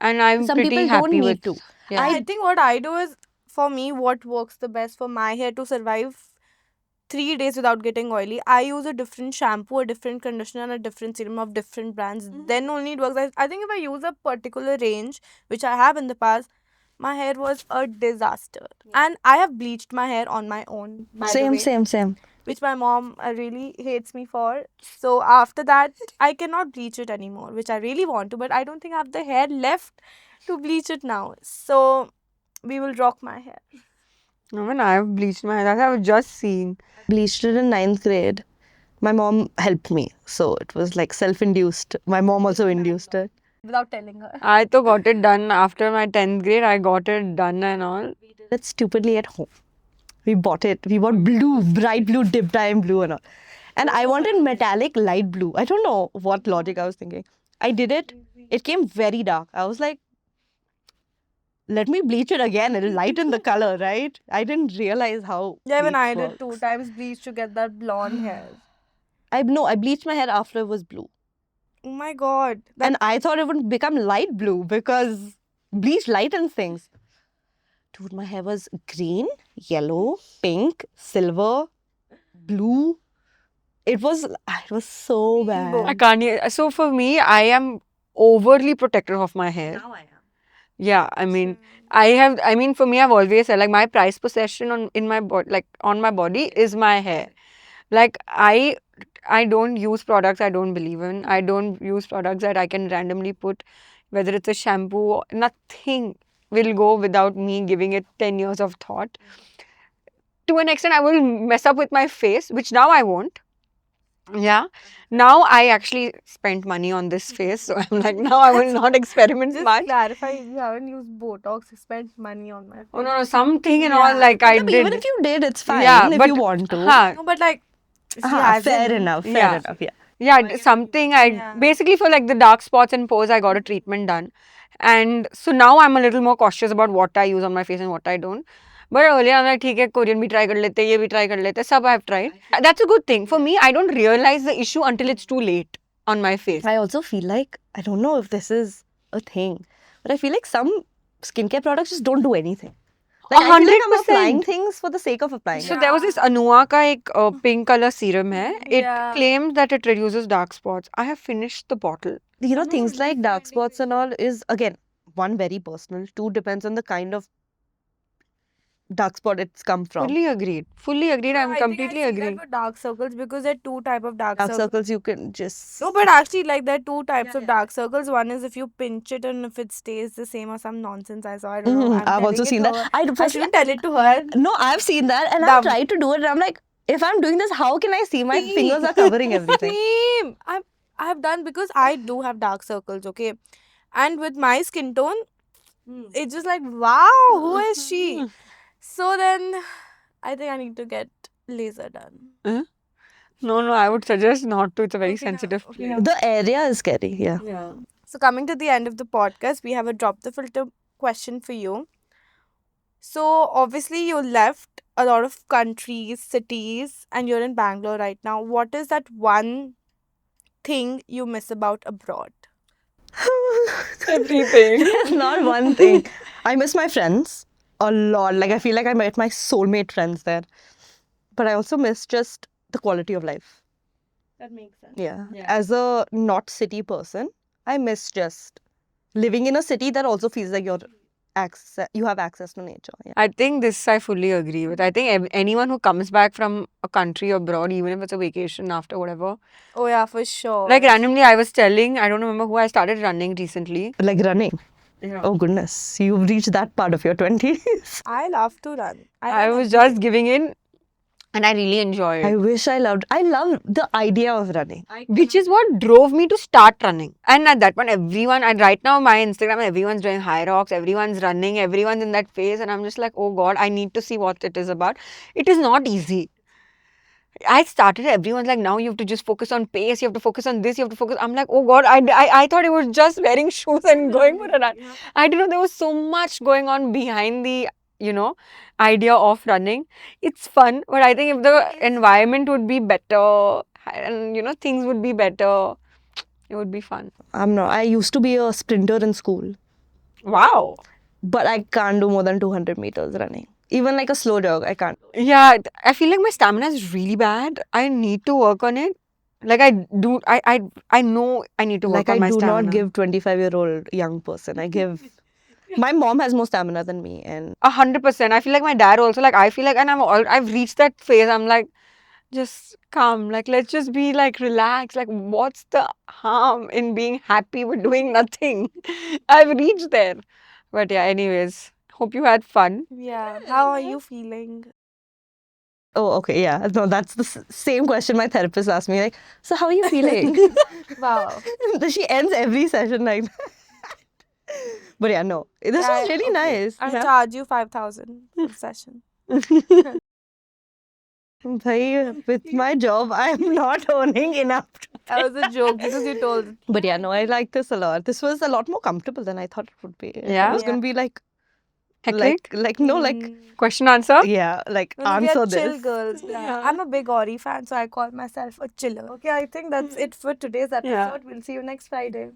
and I'm Some pretty people happy don't with. need to. Yeah. I think what I do is, for me, what works the best for my hair to survive 3 days without getting oily, I use a different shampoo, a different conditioner, and a different serum of different brands. Then only it works. I think if I use a particular range, which I have in the past, my hair was a disaster. And I have bleached my hair on my own, by the way, Same. which my mom really hates me for. So after that, I cannot bleach it anymore, which I really want to, but I don't think I have the hair left to bleach it now. So we will rock my hair. I mean, I've bleached my hair. That's what I was just seeing. Bleached it in 9th grade. My mom helped me. So it was like self-induced. My mom also induced it. Without telling her. I too got it done after my 10th grade. I got it done and all. We did it stupidly at home. We bought it. We bought blue, bright blue, dip dye and blue and all. And I wanted metallic light blue. I don't know what logic I was thinking. I did it. It came very dark. I was like, let me bleach it again. It'll lighten the color, right? I didn't realize how. Yeah, even bleach I did works. 2 times bleach to get that blonde hair. I bleached my hair after it was blue. Oh my god. And I thought it would become light blue because bleach lightens things. Dude, my hair was green, yellow, pink, silver, blue. It was so bad. I can't. So for me, I am overly protective of my hair. I am. Yeah, I mean, for me, I've always said like my prized possession on my body is my hair. Like I don't use products I don't believe in. I don't use products that I can randomly put, whether it's a shampoo, nothing will go without me giving it 10 years of thought. To an extent, I will mess up with my face, which now I won't. Yeah. Now I actually spent money on this face, so I'm like, now I will not experiment Just much. clarify, you haven't used Botox, you spent money on my face. Oh no, something and all Yeah. like I But even did. if you did, it's fine Yeah, if but you want to. No, but like, she Fair hasn't. enough. Fair Yeah. enough. Yeah. Yeah, something I Yeah. basically for like the dark spots and pores, I got a treatment done, and so now I'm a little more cautious about what I use on my face and what I don't. But earlier I'm like, ठीक है, Korean भी try कर लेते, ये भी try कर लेते, सब I've tried. That's a good thing for me. I don't realize the issue until it's too late on my face. I also feel like, I don't know if this is a thing, but I feel like some skincare products just don't do anything. Like, I feel like I'm 100%. applying things for the sake of applying So it. there was this Anua का एक pink color serum है. It Yeah. claims that it reduces dark spots. I have finished the bottle. You know, things like dark spots and all is, again, one, very personal. Two, depends on the kind of dark spot it's come from. Fully agreed. Fully agreed. No, I'm I completely think I see agreed. that for dark circles because there are two type of dark Dark circles. circles, you can just. No, but actually, like there are two types of dark circles. One is if you pinch it and if it stays the same or some nonsense. I saw. I don't know. I'm I've also telling it seen to that. her. I, I firstly, shouldn't tell it to her. no, I've seen that and Dumb. I've tried to do it and I'm like, if I'm doing this, how can I see my fingers are covering everything? Same. I have done because I do have dark circles. Okay, and with my skin tone, it's just like wow, who is she? So then, I think I need to get laser done. No, I would suggest not to. It's a very Okay, now- sensitive okay, place. now- The area is scary, yeah. Yeah. So coming to the end of the podcast, we have a drop the filter question for you. So obviously you left a lot of countries, cities, and you're in Bangalore right now. What is that one thing you miss about abroad? Everything. There's not one thing. I miss my friends a lot. Like, I feel like I met my soulmate friends there. But I also miss just the quality of life. That makes sense. Yeah. Yeah. As a not city person, I miss just living in a city that also feels like you have access to nature. Yeah. I think this I fully agree with. I think anyone who comes back from a country abroad, even if it's a vacation after whatever, Oh yeah, for sure. like randomly I was telling, I don't remember who, I started running recently. Like running. Yeah. Oh goodness. You've reached that part of your 20s. I love to run. I run was every just day. giving in and I really enjoy I it. wish I love the idea of running. Which is what drove me to start running. And at that point, everyone, and right now my Instagram, everyone's doing high rocks, everyone's running, everyone's in that phase. And I'm just like, oh God, I need to see what it is about. It is not easy. I started, everyone's like, now you have to just focus on pace, you have to focus on this, you have to focus. I'm like, oh God, I thought it was just wearing shoes and going for a run. I didn't know there was so much going on behind the, idea of running. It's fun, but I think if the environment would be better and, things would be better, it would be fun. I used to be a sprinter in school, Wow. but I can't do more than 200 meters running. Even like a slow jog, I can't. Yeah, I feel like my stamina is really bad. I need to work on it. Like I do, I know I need to work Like, on my I do stamina. not give 25-year-old young person. I give. My mom has more stamina than me, and 100%. I feel like my dad also. Like I feel like, and I've reached that phase. I'm like, just calm. Like let's just be like relaxed. Like what's the harm in being happy with doing nothing? I've reached there. But yeah, anyways, hope you had fun. Yeah. How are you feeling? oh, okay, yeah, no, that's the same question my therapist asked me. Like, so how are you feeling? Wow. She ends every session like that. But yeah, no, this Yeah, was really okay. nice. I'll Yeah. charge you 5,000 for the session. Bhai, with my job, I'm not earning enough. That was a joke because you told. But yeah, no, I like this a lot. This was a lot more comfortable than I thought it would be. Yeah? It was going to be like, Hectic? Mm. Question answer? yeah, like No, we answer are chill this. girls. Yeah. Yeah. I'm a big Ori fan, so I call myself a chiller. Okay, I think that's it for today's episode. Yeah. We'll see you next Friday.